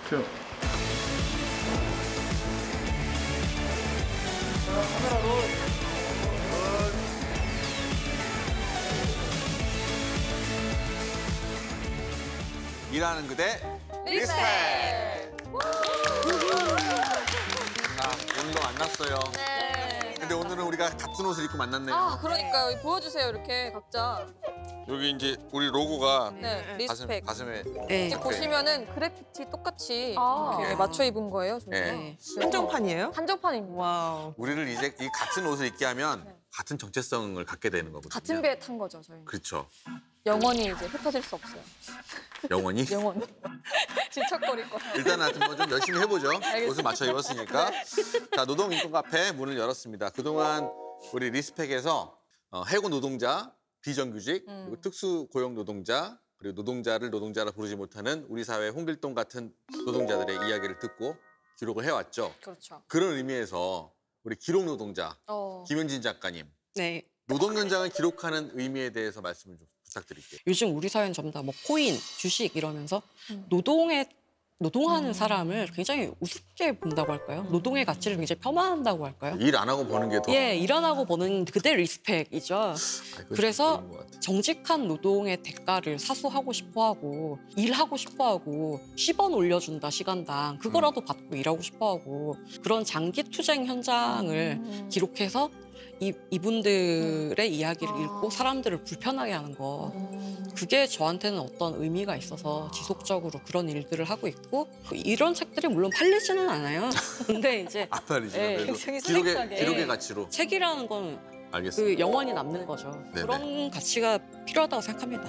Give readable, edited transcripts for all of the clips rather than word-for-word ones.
큐. 일하는 그대 리스펙. 오늘도 만났어요. 네. 근데 오늘은 우리가 같은 옷을 입고 만났네요. 아, 그러니까요. 보여주세요, 이렇게 각자. 여기 이제 우리 로고가 네, 리스펙. 가슴에 네. 이렇게 보시면은 그래피티 똑같이 아. 이렇게 맞춰 입은 거예요, 저희. 네. 한정판이에요? 한정판입니다. 와우. 우리를 이제 이 같은 옷을 입게 하면 같은 정체성을 갖게 되는 거거든요. 같은 배에 탄 거죠, 저희. 그렇죠. 영원히 이제 흩어질 수 없어요. 영원히. 영원. 질척거릴 거예요. 일단 하여튼 뭐좀 열심히 해보죠. 알겠습니다. 옷을 맞춰 입었으니까. 자, 노동인권 카페 문을 열었습니다. 그동안 우리 리스펙에서 해고 노동자, 비정규직, 그리고 특수고용 노동자, 그리고 노동자를 노동자라 부르지 못하는 우리 사회 홍길동 같은 노동자들의 이야기를 듣고 기록을 해왔죠. 그렇죠. 그런 의미에서 우리 기록 노동자 어. 김은진 작가님, 네. 노동 현장을 기록하는 의미에 대해서 말씀을 좀 부탁드릴게요. 요즘 우리 사회는 전부 다 뭐 코인, 주식 이러면서 노동하는 사람을 굉장히 우습게 본다고 할까요? 노동의 가치를 굉장히 폄하한다고 할까요? 일 안 하고 버는 게 더. 예, 일 안 하고 버는 그대 리스펙이죠. 그래서 그런 것 같아. 정직한 노동의 대가를 사수하고 싶어하고 일하고 싶어하고 10원 올려준다 시간당 그거라도 받고 일하고 싶어하고 그런 장기 투쟁 현장을 기록해서 이분들의 이야기를 읽고 사람들을 불편하게 하는 거 그게 저한테는 어떤 의미가 있어서 지속적으로 그런 일들을 하고 있고 이런 책들이 물론 팔리지는 않아요. 근데 이제 안 팔리죠. 예, 그래도 굉장히 기록의 스낵하게. 가치로. 책이라는 건 알겠습니다. 그 영원히 남는 거죠. 네네. 그런 가치가 필요하다고 생각합니다.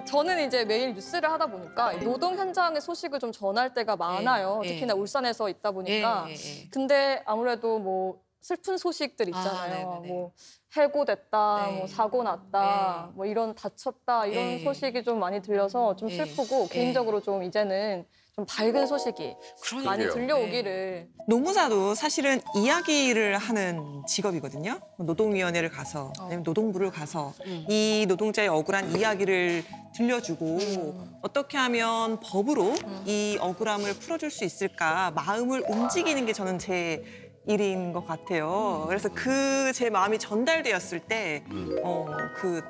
저는 이제 매일 뉴스를 하다 보니까 노동 현장의 소식을 좀 전할 때가 많아요. 예. 특히나 울산에서 있다 보니까. 예, 예, 예. 근데 아무래도 뭐 슬픈 소식들 있잖아요. 네네네. 뭐 해고됐다, 네. 뭐 사고 났다, 네. 뭐 이런 다쳤다 이런 네. 소식이 좀 많이 들려서 좀 네. 슬프고 네. 개인적으로 좀 이제는 좀 밝은 소식이 많이 그러게요. 들려오기를. 노무사도 사실은 이야기를 하는 직업이거든요. 노동위원회를 가서 아니면 노동부를 가서 이 노동자의 억울한 이야기를 들려주고 어떻게 하면 법으로 이 억울함을 풀어줄 수 있을까 마음을 움직이는 게 저는 제 일인 것 같아요. 그래서 그 제 마음이 전달되었을 때 그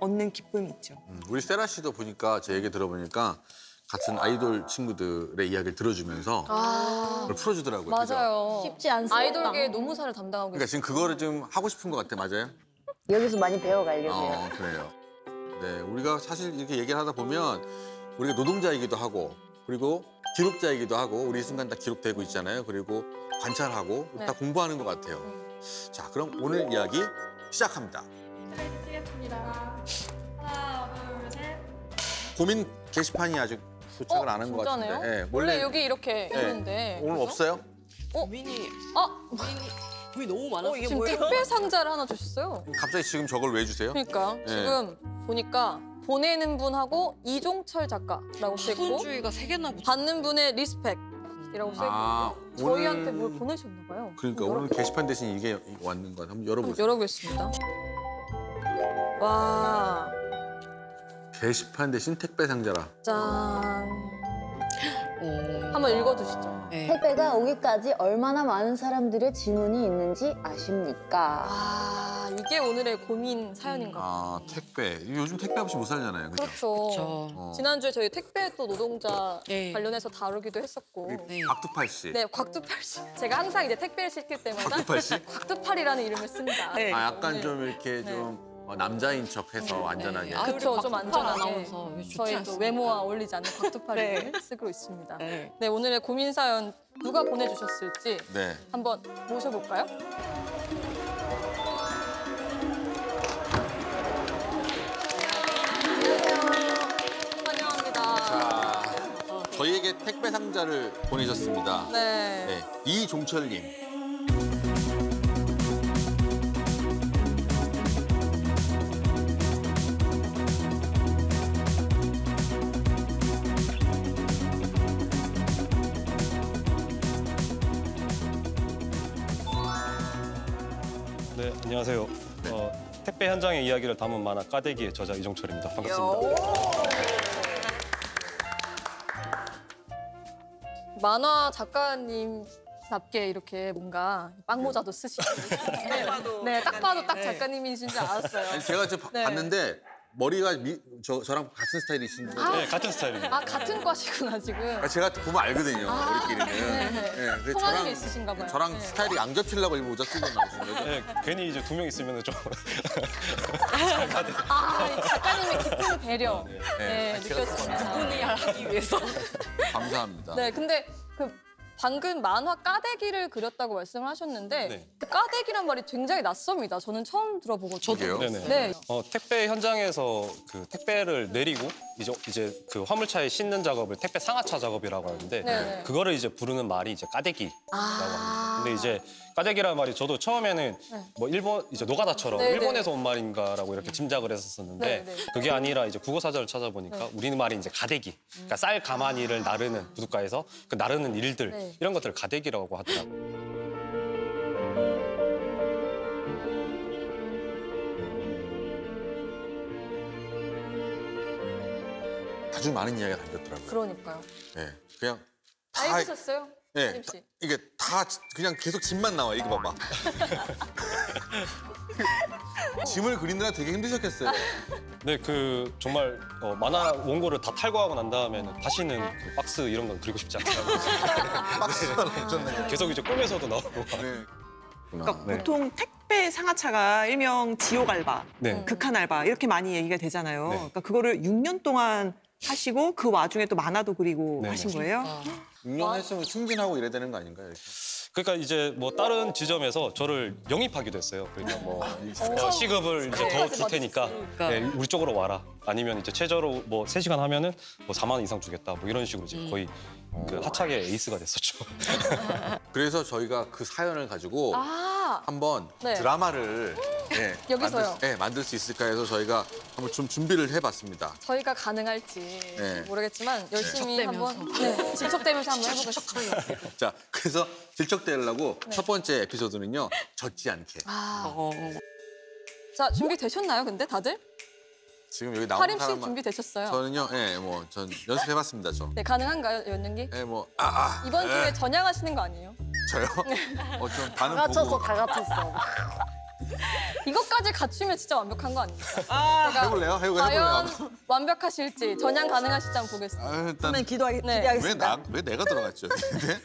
얻는 기쁨이 있죠. 우리 세라 씨도 보니까 제 얘기 들어보니까 같은 아이돌 친구들의 이야기를 들어주면서 그걸 풀어주더라고요. 그죠? 맞아요. 쉽지 않습니다. 아이돌계 노무사를 담당하고 그러니까 지금 그거를 좀 하고 싶은 것 같아, 맞아요? 여기서 많이 배워가려고요. 그래요. 네, 우리가 사실 이렇게 얘기를 하다 보면 우리가 노동자이기도 하고 그리고 기록자이기도 하고 우리 이 순간 다 기록되고 있잖아요. 그리고 관찰하고 네. 다 공부하는 것 같아요. 자, 그럼 오늘 이야기 시작합니다. 고민 게시판이 아직 도착을 안 한 것 같은데. 진짜네요? 네, 원래 여기 이렇게 네. 있는데. 오늘 그죠? 없어요? 고민이 너무 많아서 이게 지금 뭐예요? 택배 상자를 하나 주셨어요. 갑자기 지금 저걸 왜 주세요? 그러니까 네. 지금 보니까 보내는 분하고 이종철 작가라고 써 있고 손주의가 3개나 붙어. 받는 분의 리스펙이라고 써 있고 아, 저희한테 오늘- 뭘 보내셨나 봐요. 그러니까 오늘 게시판 대신 이게 왔는 거 한번 열어보세요. 열어보겠습니다. 와, 게시판 대신 택배 상자라. 짠. 한번 읽어주시죠. 네. 택배가 오기까지 얼마나 많은 사람들의 지문이 있는지 아십니까? 아, 이게 오늘의 고민 사연인가 봐요. 아, 택배. 요즘 택배 없이 못 살잖아요. 그죠? 그렇죠. 저 지난주에 저희 택배 또 노동자 네. 관련해서 다루기도 했었고. 네. 박두팔 씨. 네, 곽두팔 씨. 제가 항상 이제 택배를 시킬 때마다 박두팔 씨? 곽두팔이라는 이름을 씁니다. 네. 아, 약간 네. 좀 이렇게 네. 좀 남자인 척해서 안전하게. 아, 그쵸, 우리 좀 박두팔 안전하게. 아나운서 이거 좋지 저희 또 않습니까? 외모와 어울리지 않는 곽두팔을 쓰고 있습니다. 네. 네, 오늘의 고민 사연 누가 보내주셨을지 네. 한번 모셔볼까요? 환영합니다. 자, 저희에게 택배 상자를 보내셨습니다. 네. 네. 이종철님. 네, 안녕하세요. 택배 현장의 이야기를 담은 만화 까대기의 저자 이종철입니다. 반갑습니다. 만화 작가님답게 이렇게 뭔가 빵모자도 쓰시고. 네, 딱 봐도 딱 작가님이신 줄 알았어요. 아니, 제가 저 네. 봤는데 머리가 저랑 같은 스타일이신데 아. 네, 같은 스타일입니다. 아, 같은 과시구나, 지금. 제가 보면 알거든요. 우리끼리는. 네. 그래서 통하는 게 있으신가 봐요. 저랑 네. 스타일이 안 겹치려고 일부 모자 쓰고 나오신 거죠? 네, 괜히 이제 2명 있으면 좀 아, 이 작가님의 깊은 배려. 네, 제가 느껴집니다. 분이할 하기 위해서. 감사합니다. 네, 근데 그 방금 만화 까대기를 그렸다고 말씀을 하셨는데 네. 그 까대기란 말이 굉장히 낯섭니다. 저는 처음 들어보거든요. 저도요? 네네. 네. 택배 현장에서 그 택배를 내리고 이제 그 화물차에 싣는 작업을 택배 상하차 작업이라고 하는데 네네. 그거를 이제 부르는 말이 이제 까대기라고 아. 합니다. 근데 이제 까대기라는 말이 저도 처음에는 뭐 일본 이제 노가다처럼 네네. 일본에서 온 말인가라고 이렇게 짐작을 했었었는데 네네. 그게 아니라 이제 국어 사전을 찾아보니까 우리는 말이 이제 가대기. 그러니까 쌀 가마니를 나르는 부둣가에서 그 나르는 일들 네. 이런 것들을 가대기라고 하더라고요. 아주 많은 이야기가 담겼더라고요. 그러니까요. 네, 그냥 다 알겠었어요? 네, 혜림 씨. 이게 다 그냥 계속 짐만 나와. 이거 봐봐. 짐을 그리느라 되게 힘드셨겠어요. 네, 그 정말 만화 원고를 다 탈거하고 난 다음에는 다시는 그 박스 이런 건 그리고 싶지 않더라고요. 박스만 엄청나게. 계속 이제 꿈에서도 나오고. 네. 그러니까 네. 보통 택배 상하차가 일명 지옥 알바, 네. 극한 알바 이렇게 많이 얘기가 되잖아요. 네. 그러니까 그거를 6년 동안 하시고 그 와중에 또 만화도 그리고 네, 하신 네. 거예요? 6년 했으면 승진하고 이래야 되는 거 아닌가요? 이렇게? 그러니까 이제 뭐 다른 지점에서 저를 영입하기도 했어요. 그러니까 뭐 시급을 이제 더 줄 테니까 네, 우리 쪽으로 와라. 아니면 이제 최저로 뭐 3시간 하면은 뭐 4만 원 이상 주겠다. 뭐 이런 식으로 이제 거의 그 하차계 에이스가 됐었죠. 그래서 저희가 그 사연을 가지고 아, 한번 네. 드라마를 네, 여기서요? 만들 수 있을까 해서 저희가 한번 좀 준비를 해봤습니다. 저희가 가능할지 네. 모르겠지만 열심히 질척대면서. 한번 질척대면서 한번 해보겠습니다. 자, 그래서 질척대려고 첫 번째 에피소드는요. 젖지 않게. 아, 자, 준비되셨나요, 근데 다들? 지금 여기 나온 하림 씨 사람만 준비되셨어요? 저는요, 예, 뭐 전 연습해봤습니다, 저. 네, 가능한가요, 연연기? 예, 뭐 이번 예, 기회에 전향하시는 거 아니에요? 저요? 좀 반응 다 보고 갖췄어, 다 갖췄어. 이것까지 갖추면 진짜 완벽한 거 아닙니까? 제가 해볼래요? 해볼래요? 과연 완벽하실지 전향 가능하실지 한번 보겠습니다. 아, 일단 그러면 네. 기대하겠습니다. 왜 내가 들어갔죠? 근데?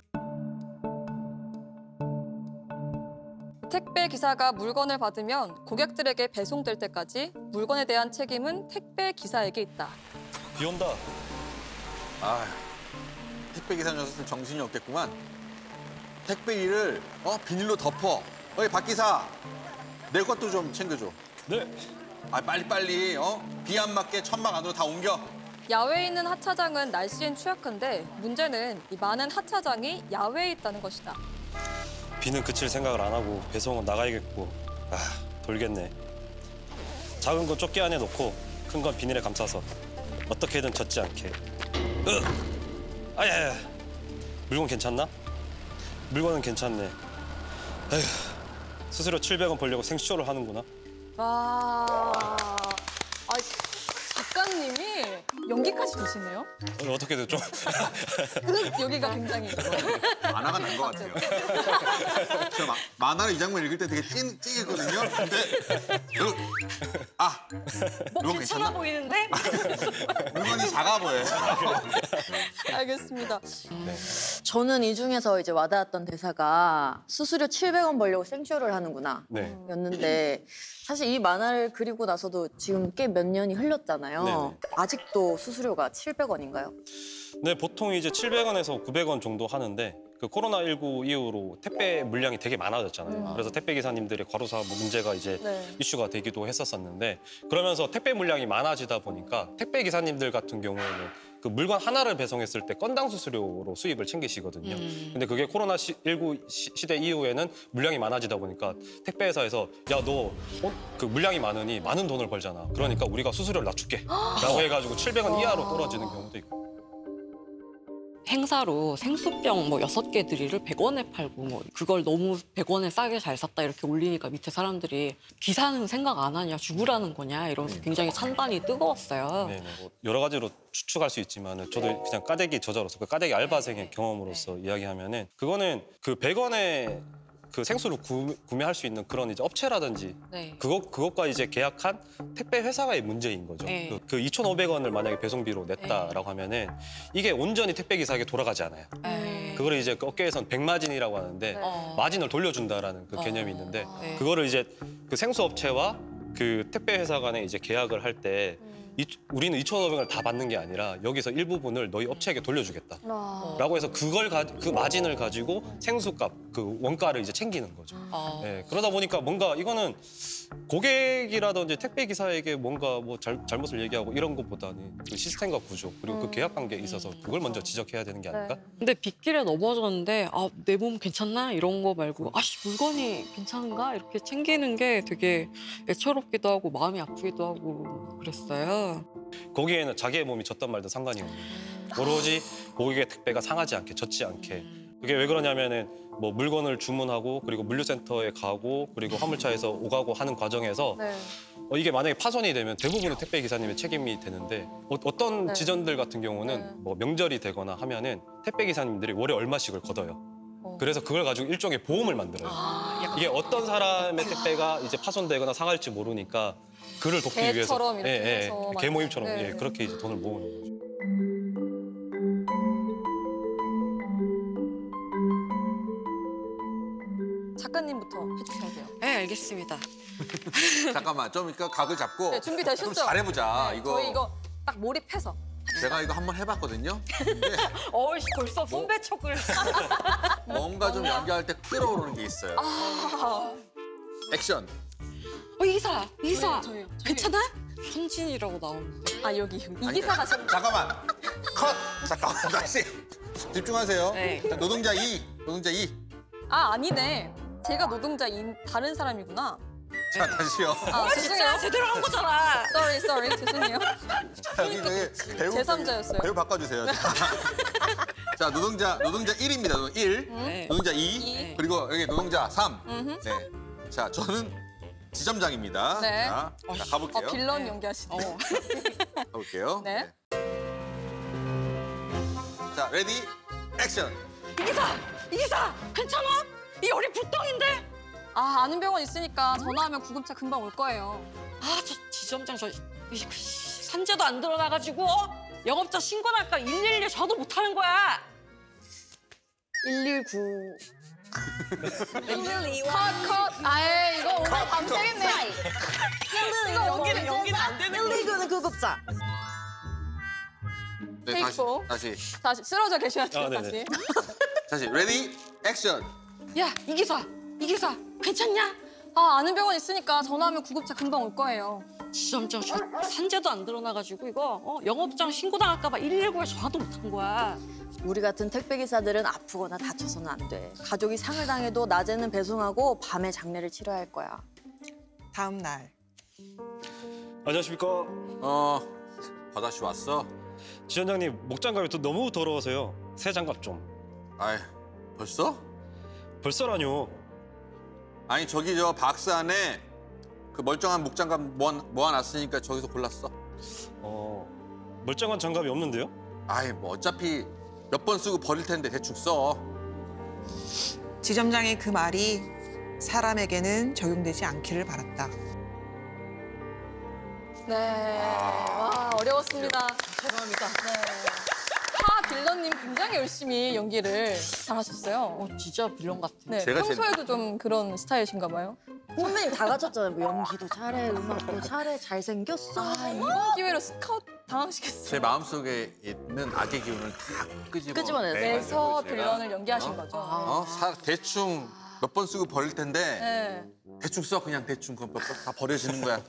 택배 기사가 물건을 받으면 고객들에게 배송될 때까지 물건에 대한 책임은 택배 기사에게 있다. 비 온다. 아, 택배 기사 녀석은 정신이 없겠구만. 택배 일을 비닐로 덮어. 어이 박 기사, 내 것도 좀 챙겨줘. 네. 아 빨리 비 안 맞게 천막 안으로 다 옮겨. 야외에 있는 하차장은 날씨엔 취약한데 문제는 이 많은 하차장이 야외에 있다는 것이다. 비는 그칠 생각을 안 하고 배송은 나가야겠고. 아, 돌겠네. 작은 건 조끼 안에 넣고 큰 건 비닐에 감싸서 어떻게든 젖지 않게. 아야야. 물건 괜찮나? 물건은 괜찮네. 에휴, 수수료 700원 벌려고 생쇼를 하는구나. 와, 작가님이 연기까지 되시네요. 오늘 어떻게든 좀 여기가 굉장히 만화가 난 것 같아요. 제가 만화를 이 장면 읽을 때 되게 찡했거든요. 근데 물건 괜찮아 보이는데? 물건이 작아 보여요. 알겠습니다. 저는 이 중에서 이제 와닿았던 대사가 수수료 700원 벌려고 생쇼를 하는구나. 네. 였는데 사실 이 만화를 그리고 나서도 지금 꽤 몇 년이 흘렀잖아요. 네네. 아직도 수수료가 700원인가요? 네, 보통 이제 700원에서 900원 정도 하는데 그 코로나19 이후로 택배 물량이 되게 많아졌잖아요. 그래서 택배 기사님들의 과로사 문제가 이제 네. 이슈가 되기도 했었었는데 그러면서 택배 물량이 많아지다 보니까 택배 기사님들 같은 경우에는 그 물건 하나를 배송했을 때 건당 수수료로 수입을 챙기시거든요. 근데 그게 코로나19 시대 이후에는 물량이 많아지다 보니까 택배 회사에서 야, 너 그 물량이 많으니 많은 돈을 벌잖아. 그러니까 우리가 수수료를 낮출게. 라고 해가지고 700원 이하로 떨어지는 경우도 있고. 행사로 생수병 뭐 6개 드릴을 100원에 팔고 뭐 그걸 너무 100원에 싸게 잘 샀다 이렇게 올리니까 밑에 사람들이 기사는 생각 안 하냐 죽으라는 거냐 이러면서 굉장히 찬반이 뜨거웠어요. 네네. 뭐 여러 가지로 추측할 수 있지만은 저도 그냥 까대기 저자로서 그 까대기 알바생의 경험으로서 이야기하면은 그거는 그 100원에 그 생수를 구매할 수 있는 그런 이제 업체라든지 네. 그것과 이제 계약한 택배 회사의 문제인 거죠. 네. 그 2,500원을 만약에 배송비로 냈다라고 하면은 이게 온전히 택배 기사에게 돌아가지 않아요. 그거를 이제 그 업계에서는 백마진이라고 하는데 마진을 돌려준다라는 그 개념이 있는데 네. 그거를 이제 그 생수 업체와 그 택배 회사 간에 이제 계약을 할 때 우리는 2,500원을 다 받는 게 아니라 여기서 일부분을 너희 업체에게 돌려주겠다. 라고 해서 그 마진을 가지고 생수값, 그 원가를 이제 챙기는 거죠. 네, 그러다 보니까 뭔가 이거는 고객이라든지 택배 기사에게 뭔가 뭐 잘못을 얘기하고 이런 것보다는 그 시스템과 구조 그리고 그 계약 관계에 있어서 그걸 먼저 지적해야 되는 게 아닐까? 근데 빗길에 넘어졌는데 내 몸 괜찮나? 이런 거 말고 물건이 괜찮은가? 이렇게 챙기는 게 되게 애처롭기도 하고 마음이 아프기도 하고 그랬어요. 거기에는 자기의 몸이 졌단 말든 상관이 없는 거예요. 오로지 고객의 택배가 상하지 않게, 젖지 않게. 그게 왜 그러냐면은 뭐 물건을 주문하고 그리고 물류센터에 가고 그리고 화물차에서 오가고 하는 과정에서 이게 만약에 파손이 되면 대부분의 택배 기사님의 책임이 되는데 어떤 지점들 같은 경우는 뭐 명절이 되거나 하면은 택배 기사님들이 월에 얼마씩을 걷어요. 그래서 그걸 가지고 일종의 보험을 만들어요. 이게 어떤 사람의 택배가 이제 파손되거나 상할지 모르니까 그를 돕기 위해서 개처럼 이렇게 해서 개 모임처럼 네. 예, 그렇게 이제 돈을 모으는 거죠. 작가님부터 해주셔야 돼요. 네, 알겠습니다. 잠깐만 좀 이따 각을 잡고 네, 준비되셨죠? 좀 잘해보자. 네, 이거 저희 이거 딱 몰입해서. 제가 이거 한번 해봤거든요. 근데 벌써 선배 척을. 뭔가 좀 연기할 때 끌어오르는 게 있어요. 액션. 이사 저희요. 괜찮아? 현진이라고 나오는데. 여기 이 기사가 지금 잠깐만. 컷. 잠깐만 다시 집중하세요. 네. 자, 노동자 2. 노동자 2. 아니네. 제가 노동자인 다른 사람이구나. 자 다시요. 죄송해요. 제대로 한 거잖아. sorry 죄송해요. 여기 저기 배우 제3자였어요. 배우 바꿔주세요. 자 노동자 1입니다. 노동 1. 네. 노동자 2. 이. 그리고 여기 노동자 3. 네. 자 저는 지점장입니다. 네. 자 가볼게요. 빌런 연기하시네. 가볼게요. 네. 자 레디 액션. 이사 괜찮아? 이 열이 불덩인데? 아는 병원 있으니까 전화하면 구급차 금방 올 거예요. 저 지점장 산재도 안 드러나가지고 영업자 신고 날까 112 전화 못 하는 거야. 119. 컷. 아예 이거 오늘 밤새겠네. 이거 연기는 안 되는 119는 구급자. 네 테이크 포. 다시 다시 쓰러져 계셔야 돼요. 네네. 다시 레디 액션. 야, 이 기사 괜찮냐? 아는 병원 있으니까 전화하면 구급차 금방 올 거예요. 지점장 산재도 안 드러나가지고 이거 영업장 신고 당할까 봐 119에 전화도 못 한 거야. 우리 같은 택배 기사들은 아프거나 다쳐서는 안 돼. 가족이 상을 당해도 낮에는 배송하고 밤에 장례를 치러야 할 거야. 다음 날. 안녕하십니까. 바다씨 왔어? 지원장님 목장갑이 또 너무 더러워서요. 새 장갑 좀. 아이 벌써? 벌써라뇨. 아니 저기 저 박스 안에 그 멀쩡한 목장갑 모아놨으니까 저기서 골랐어. 멀쩡한 장갑이 없는데요? 아이 뭐 어차피 몇 번 쓰고 버릴 텐데 대충 써. 지점장의 그 말이 사람에게는 적용되지 않기를 바랐다. 네. 와 어려웠습니다. 죄송합니다. 빌런님 굉장히 열심히 연기를 잘하셨어요. 진짜 빌런 같아. 네. 제가 평소에도 좀 그런 스타일이신가 봐요. 선배님 다 갖췄잖아요. 뭐 연기도 잘해, 음악도 잘해, 잘생겼어. 이번 기회로 스카우트 당하시겠어요. 제 마음속에 있는 악의 기운을 다 끄집어내서. 그래서 제가, 빌런을 연기하신 거죠. 대충 몇 번 쓰고 버릴 텐데 네. 대충 써 그냥 대충 그거 다 버려지는 거야.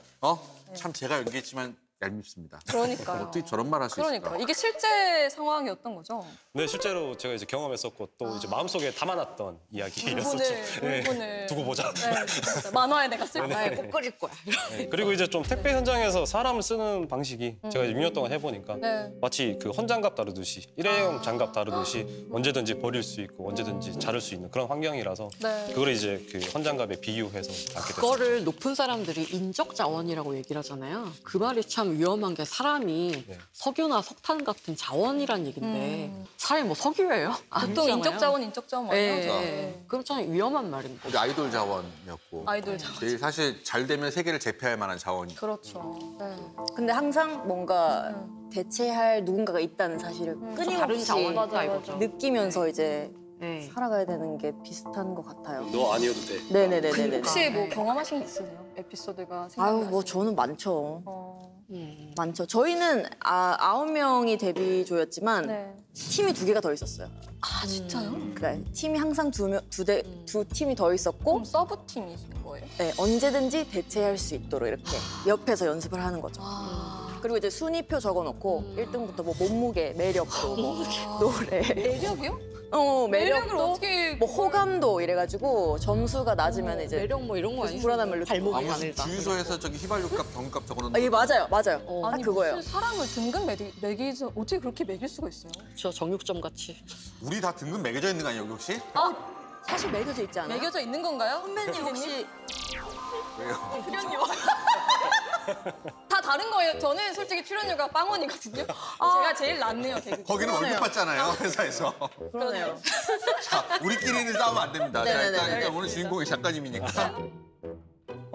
참 제가 연기했지만 얄밉습니다. 그러니까요. 어떻게 저런 말 할 수 있을까? 그러니까 이게 실제 상황이었던 거죠. 네, 실제로 제가 이제 경험했었고 또 이제 마음속에 담아놨던 이야기였었죠. 울분을 두고 보자. 네, 두고 보자. 만화에 내가 쓸 거야. 꼭 끓일 거야. 네, 그리고 이제 좀 택배 현장에서 사람을 쓰는 방식이 제가 이제 6년 동안 해보니까 네. 마치 그 헌장갑 다루듯이 일회용 장갑 다루듯이 언제든지 버릴 수 있고 언제든지 자를 수 있는 그런 환경이라서 네. 그걸 이제 그 헌장갑에 비유해서 담게 됐어요. 그거를 높은 사람들이 인적 자원이라고 얘기를 하잖아요. 그 말이 참 위험한 게 사람이 네. 석유나 석탄 같은 자원이란 얘긴데 사람이 뭐 석유예요? 보통 인적 자원, 인적 자원 많이 네. 하죠. 네. 그럼 참 위험한 말인 거죠. 우리 아이돌 자원이었고 아이돌 자원. 제일 사실 잘 되면 세계를 제패할 만한 자원이. 그렇죠. 네. 근데 항상 뭔가 대체할 누군가가 있다는 사실을 다른 끊임없이 자원이다 맞아, 이거죠. 맞아. 느끼면서 이제 네. 살아가야 되는 게 비슷한 것 같아요. 너 아니어도 돼. 네네네네. 혹시 뭐 경험하신 게 있으세요? 에피소드가 생각나시는 아유 뭐 저는 많죠. 많죠. 저희는 9명이 데뷔조였지만 네. 팀이 2개가 더 있었어요. 아 진짜요? 그래 팀이 항상 두 팀이 더 있었고 그럼 서브 팀이신 거예요? 네, 언제든지 대체할 수 있도록 이렇게 옆에서 연습을 하는 거죠. 그리고 이제 순위표 적어놓고 1등부터 뭐 몸무게, 매력도, 뭐 노래, 매력이요? 매력도, 매력을 어떻게 뭐 호감도 이래가지고 점수가 낮으면 이제 매력 뭐 이런 거 아니에요? 불안한 말로 발목이 아무 가늘다. 주유소에서 저기 휘발유값, 병값 적어놓는. 예, 맞아요. 딱 아니 그거예요. 무슨 사람을 등급 매기서 어떻게 그렇게 매길 수가 있어요? 저 정육점 같이. 우리 다 등급 매겨져 있는 거 아니에요, 여기 혹시? 사실 매겨져 있지 않아요? 매겨져 있는 건가요? 선배님 혹시 왜요? 다 다른 거예요. 저는 솔직히 출연료가 빵원이거든요. 제가 제일 낫네요, 개그. 거기는 월급 받잖아요, 회사에서. 그러네요. 자, 우리끼리는 싸우면 안 됩니다. 자, 네네네. 일단 오늘 주인공이 작가님이니까.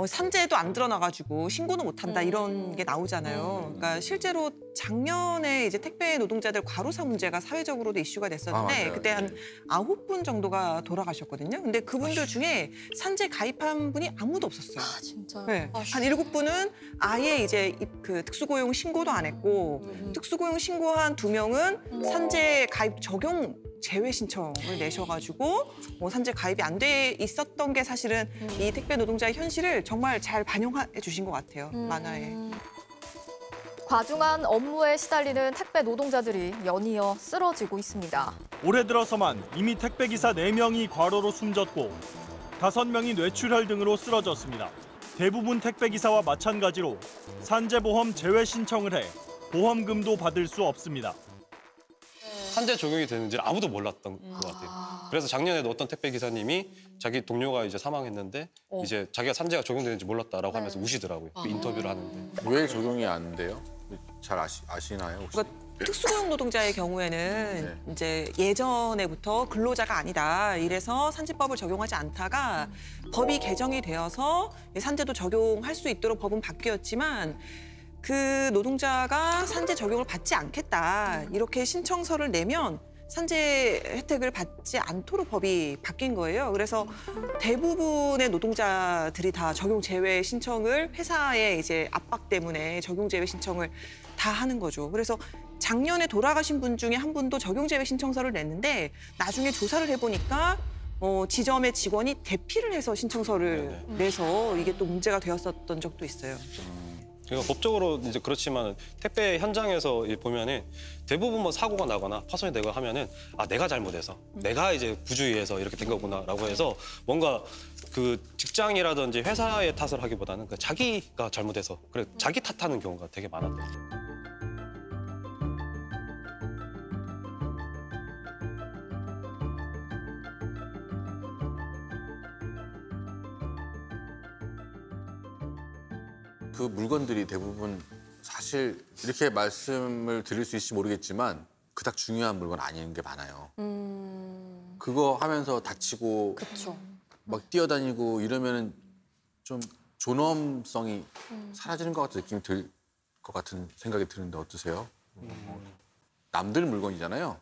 산재도 안 드러나가지고 신고는 못한다 이런 게 나오잖아요. 그러니까 실제로 작년에 이제 택배 노동자들 과로사 문제가 사회적으로도 이슈가 됐었는데 맞아요. 그때 한 9분 정도가 돌아가셨거든요. 근데 그분들 중에 산재 가입한 분이 아무도 없었어요. 아 진짜. 네. 한 7분은 아예 이제 그 특수고용 신고도 안 했고 특수고용 신고한 2명은 산재 가입 적용 제외 신청을 내셔가지고 뭐 산재 가입이 안 돼 있었던 게 사실은 이 택배 노동자의 현실을 정말 잘 반영해 주신 것 같아요. 만화에. 과중한 업무에 시달리는 택배 노동자들이 연이어 쓰러지고 있습니다. 올해 들어서만 이미 택배기사 4명이 과로로 숨졌고 5명이 뇌출혈 등으로 쓰러졌습니다. 대부분 택배기사와 마찬가지로 산재보험 제외 신청을 해 보험금도 받을 수 없습니다. 산재 적용이 되는지를 아무도 몰랐던 것 같아요. 그래서 작년에도 어떤 택배 기사님이 자기 동료가 이제 사망했는데 이제 자기가 산재가 적용되는지 몰랐다라고 하면서 우시더라고요. 그 인터뷰를 하는데. 왜 적용이 안 돼요? 잘 아시나요, 혹시? 그러니까 특수고용 노동자의 경우에는 이제 예전에부터 근로자가 아니다. 이래서 산재법을 적용하지 않다가 법이 개정이 되어서 산재도 적용할 수 있도록 법은 바뀌었지만 그 노동자가 산재 적용을 받지 않겠다. 이렇게 신청서를 내면 산재 혜택을 받지 않도록 법이 바뀐 거예요. 그래서 대부분의 노동자들이 다 적용 제외 신청을 회사의 이제 압박 때문에 적용 제외 신청을 다 하는 거죠. 그래서 작년에 돌아가신 분 중에 한 분도 적용 제외 신청서를 냈는데 나중에 조사를 해보니까 지점의 직원이 대피를 해서 신청서를 내서 이게 또 문제가 되었었던 적도 있어요. 그러니까 법적으로 이제 그렇지만 택배 현장에서 보면은 대부분 뭐 사고가 나거나 파손이 되고 하면은 내가 잘못해서 내가 이제 부주의해서 이렇게 된 거구나라고 해서 뭔가 그 직장이라든지 회사의 탓을 하기보다는 그 자기가 잘못해서 그래 자기 탓하는 경우가 되게 많았대요. 그 물건들이 대부분 사실 이렇게 말씀을 드릴 수 있을지 모르겠지만 그닥 중요한 물건 아닌 게 많아요. 그거 하면서 다치고 그렇죠. 막 뛰어다니고 이러면은 좀 존엄성이 사라지는 것 같은 느낌이 들 것 같은 생각이 드는데 어떠세요? 남들 물건이잖아요.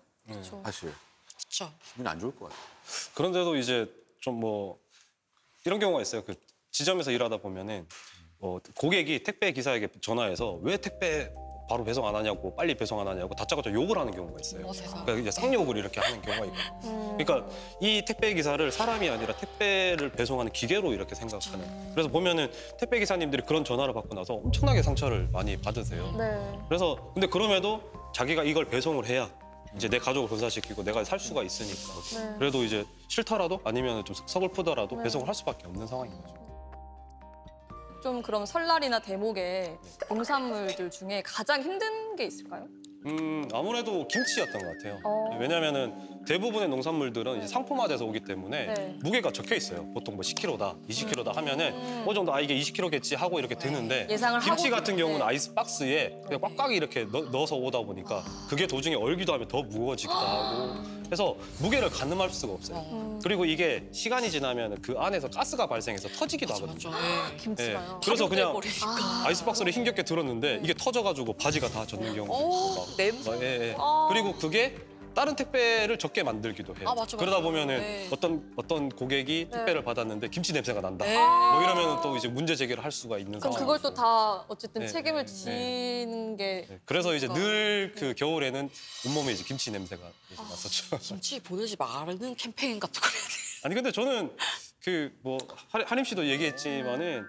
사실 그렇죠. 기분이 안 좋을 것 같아요. 그런데도 이제 좀 뭐 이런 경우가 있어요. 그 지점에서 일하다 보면은 고객이 택배 기사에게 전화해서 왜 택배 바로 배송 안 하냐고 빨리 배송 안 하냐고 다짜고짜 욕을 하는 경우가 있어요. 세상에. 그러니까 이제 쌍욕을 이렇게 하는 경우가 있거든요. 그러니까 이 택배 기사를 사람이 아니라 택배를 배송하는 기계로 이렇게 생각하는. 그래서 보면은 택배 기사님들이 그런 전화를 받고 나서 엄청나게 상처를 많이 받으세요. 네. 그래서 근데 그럼에도 자기가 이걸 배송을 해야 이제 내 가족을 건사시키고 내가 살 수가 있으니까 네. 그래도 이제 싫더라도 아니면 좀 서글프더라도 배송을 할 수밖에 없는 상황인 거죠. 좀 그럼 설날이나 대목에 농산물들 중에 가장 힘든 게 있을까요? 아무래도 김치였던 것 같아요. 왜냐면은 대부분의 농산물들은 이제 상품화돼서 오기 때문에 네. 무게가 적혀 있어요. 보통 뭐 10kg다, 20kg다 하면은 어느 정도 아 이게 20kg겠지 하고 이렇게 되는데 예상을 김치 하고 같은 경우는 네. 아이스 박스에 그냥 꽉꽉 이렇게 넣어서 오다 보니까 그게 도중에 얼기도 하면 더 무거워지기도 하고 그래서 무게를 가늠할 수가 없어요. 그리고 이게 시간이 지나면 그 안에서 가스가 발생해서 터지기도 하거든요. 예. 김치가요. 그래서 그냥 버리니까. 아이스박스를 힘겹게 들었는데 이게 터져가지고 바지가 다 젖는 경우도 있고 막. 냄새. 예, 예. 그리고 그게 다른 택배를 적게 만들기도 해요. 아, 맞아, 그러다 맞아. 보면은 네. 어떤 고객이 택배를 받았는데 김치 냄새가 난다. 네. 뭐 이러면 또 이제 문제 제기를 할 수가 있는 그럼 상황. 그걸 또 다 어쨌든 네. 책임을 네. 지는 게 네. 그래서 이제 늘 그 겨울에는 온몸에 이제 김치 냄새가 이제 났었죠. 김치 보내지 말는 캠페인 같은 거 해야 돼. 아니 근데 저는 그 뭐 하림 씨도 얘기했지만은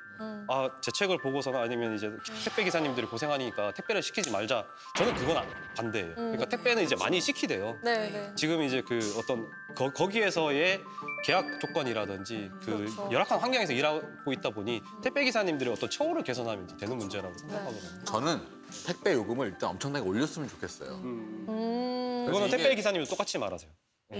아 제 책을 보고서나 아니면 이제 택배 기사님들이 고생하니까 택배를 시키지 말자. 저는 그건 반대예요. 그러니까 택배는 이제 많이 시키대요. 네, 네. 지금 이제 그 어떤 거기에서의 계약 조건이라든지 그 그렇죠. 열악한 환경에서 일하고 있다 보니 택배 기사님들의 어떤 처우를 개선하면 이제 되는 문제라고 생각하거든요. 저는 택배 요금을 일단 엄청나게 올렸으면 좋겠어요. 그거는 이게- 택배 기사님도 똑같이 말하세요.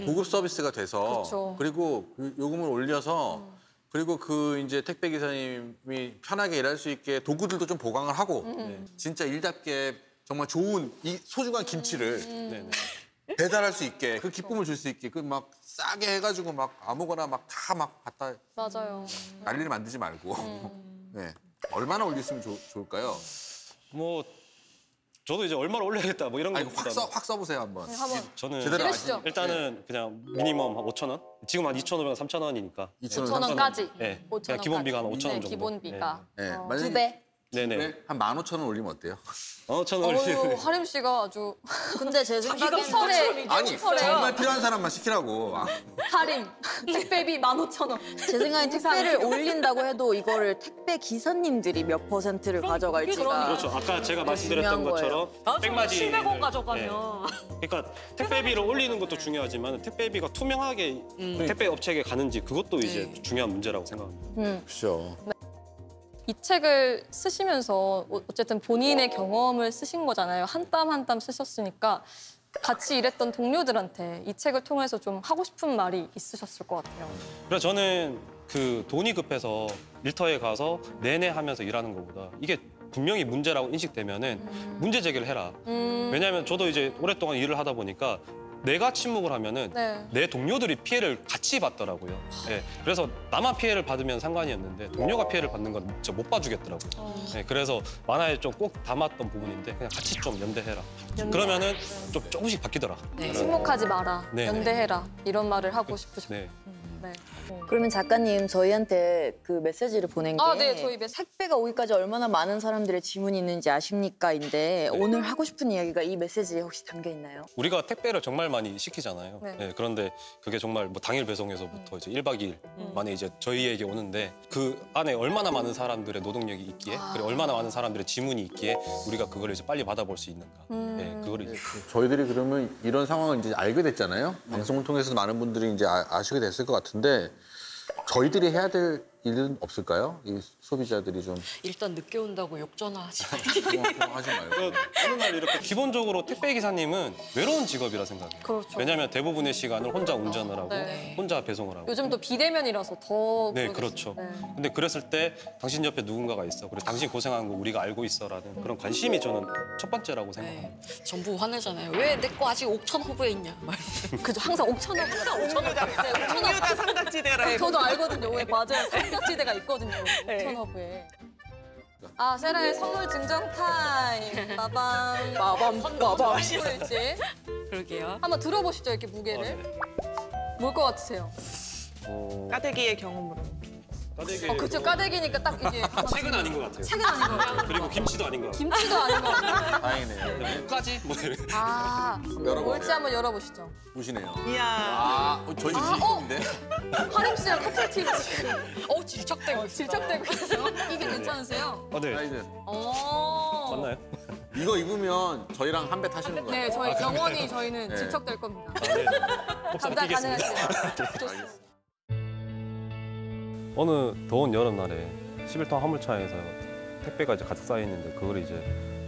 고급 서비스가 돼서 그렇죠. 그리고 그 요금을 올려서 그리고 그 이제 택배 기사님이 편하게 일할 수 있게 도구들도 좀 보강을 하고 진짜 일답게 정말 좋은 이 소중한 김치를 네네. 배달할 수 있게 그 기쁨을 줄 수 있게 그 막 싸게 해가지고 막 아무거나 막 다 막 갖다 맞아요. 난리를 만들지 말고 네 얼마나 올렸으면 좋을까요? 뭐 저도 이제 얼마를 올려야겠다 뭐 이런 아니 것보다는 확 써보세요 한번. 한번 저는 제대로 이러시죠. 일단은 그냥 미니멈 한 5,000원? 지금 한 2,500원, 3,000원이니까. 5,000원까지. 네. 5,000원까지. 그냥 기본비가 한 5,000원 네, 정도. 기본비가. 네, 두 만약에 배. 네네. 한 15,000원 올리면 어때요? 5,000원 어유 올리면. 하림 씨가 아주 근데 제 생각에는 설에 아니 정말 필요한 사람만 시키라고. 하림 택배비 15,000원. 제 생각엔 택배를 올린다고 해도 이거를 택배 기사님들이 몇 퍼센트를 가져갈지가 그렇죠. 아까 제가 말씀드렸던 중요한 것처럼 백마지. 700원 가져가면. 그러니까 택배비를 올리는 것도 중요하지만 택배비가 투명하게 택배 업체에 가는지 그것도 이제 중요한 문제라고 생각합니다. 그렇죠. 이 책을 쓰시면서 어쨌든 본인의 경험을 쓰신 거잖아요. 한 땀 한 땀 쓰셨으니까 같이 일했던 동료들한테 이 책을 통해서 좀 하고 싶은 말이 있으셨을 것 같아요. 그래서 저는 그 돈이 급해서 일터에 가서 내내 하면서 일하는 것보다 이게 분명히 문제라고 인식되면은 문제 제기를 해라. 왜냐하면 저도 이제 오랫동안 일을 하다 보니까 내가 침묵을 하면은 네. 내 동료들이 피해를 같이 받더라고요. 네, 그래서 나만 피해를 받으면 상관이었는데 동료가 피해를 받는 건 진짜 못 봐주겠더라고요. 네, 그래서 만화에 좀 꼭 담았던 부분인데 그냥 같이 좀 연대해라. 그러면은 좀 조금씩 바뀌더라. 네. 침묵하지 마라. 네. 연대해라. 이런 말을 하고 싶으셨어요. 네. 네. 그러면 작가님 저희한테 그 메시지를 보낸 게 네, 저희 택배가 오기까지 얼마나 많은 사람들의 지문이 있는지 아십니까?인데 오늘 하고 싶은 이야기가 이 메시지에 혹시 담겨 있나요? 우리가 택배를 정말 많이 시키잖아요. 네. 네, 그런데 그게 정말 뭐 당일 배송에서부터 이제 1박 2일 만에 이제 저희에게 오는데 그 안에 얼마나 많은 사람들의 노동력이 있기에 그리고 얼마나 많은 사람들의 지문이 있기에 우리가 그걸 이제 빨리 받아볼 수 있는가. 네, 그걸 이제 저희들이 그러면 이런 상황을 이제 알게 됐잖아요. 방송을 통해서 많은 분들이 이제 아시게 됐을 것 같은데 저희들이 해야 될 일은 없을까요? 이 소비자들이 좀 일단 늦게 온다고 역전화하지 하지 말고. 어느 날 이렇게 기본적으로 택배 기사님은 외로운 직업이라 생각해요. 그렇죠. 왜냐하면 대부분의 시간을 혼자 운전을 하고 네. 혼자 배송을 하고. 요즘 또 비대면이라서 더 네, 그러겠어요. 그렇죠. 네. 근데 그랬을 때 당신 옆에 누군가가 있어. 그리고 당신 고생하는 거 우리가 알고 있어라는 그런 관심이 저는 첫 번째라고 생각해요. 네. 전부 화내잖아요. 왜 내 거 아직 옥천 후보에 있냐. 막 그죠. 항상 5,000원. 항상 5,000원. 동료다 삼각지대라. 저도 알거든요. 왜 맞아요. 삼각지대가 있거든요. 5,000원에. 아, 세라의 선물 증정 타임. 빠밤. 빠밤. 선물일지. 그러게요. 한번 들어보시죠. 이렇게 무게를. 뭘 것 같으세요? 어, 까대기의 경험으로. 그쵸. 까대기니까 딱 이게 책은 아닌 것 같아요. 책은 아닌 것 같아요. 그리고 김치도 아닌 것 같아요. 김치도 아닌 것 같아요. 다행이네요. 무까지? 뭐 이런. 아, 열어볼게요. 뭘지 한번 열어보시죠. 보시네요. 이야. 저희 주인공인데? 하림 씨랑 커플 팀 지금 질척대고 있어. 질척대고 있어요. 이게 괜찮으세요? 네. 사이즈. 맞나요? 이거 입으면 저희랑 한 배 타시는 거예요. 네, 저희 영원히 저희는 네. 질척될 겁니다. 네. 곱살 감당 끼겠습니다. 가능하시죠? 어느 더운 여름날에 11톤 화물차에서 택배가 이제 가득 쌓여 있는데 그걸 이제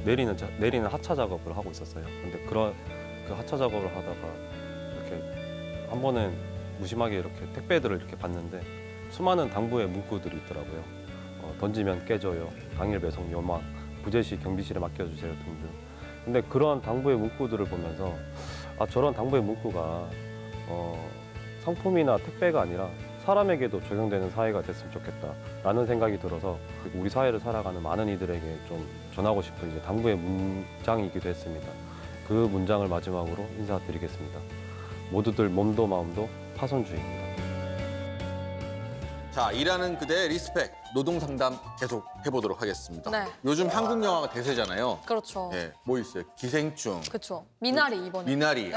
내리는 하차 작업을 하고 있었어요. 근데 그 하차 작업을 하다가 이렇게 한 번은 무심하게 이렇게 택배들을 이렇게 봤는데 수많은 당부의 문구들이 있더라고요. 던지면 깨져요. 당일 배송 요망, 부재시 경비실에 맡겨주세요 등등. 근데 그런 당부의 문구들을 보면서 저런 당부의 문구가 상품이나 택배가 아니라 사람에게도 적용되는 사회가 됐으면 좋겠다라는 생각이 들어서 우리 사회를 살아가는 많은 이들에게 좀 전하고 싶은 이제 당부의 문장이기도 했습니다. 그 문장을 마지막으로 인사드리겠습니다. 모두들 몸도 마음도 파손주의입니다. 자, 일하는 그대 리스펙 노동 상담 계속 해보도록 하겠습니다. 네. 요즘 한국 영화가 대세잖아요. 그렇죠. 네, 뭐 있어요? 기생충, 그렇죠. 미나리 이번에. 미나리.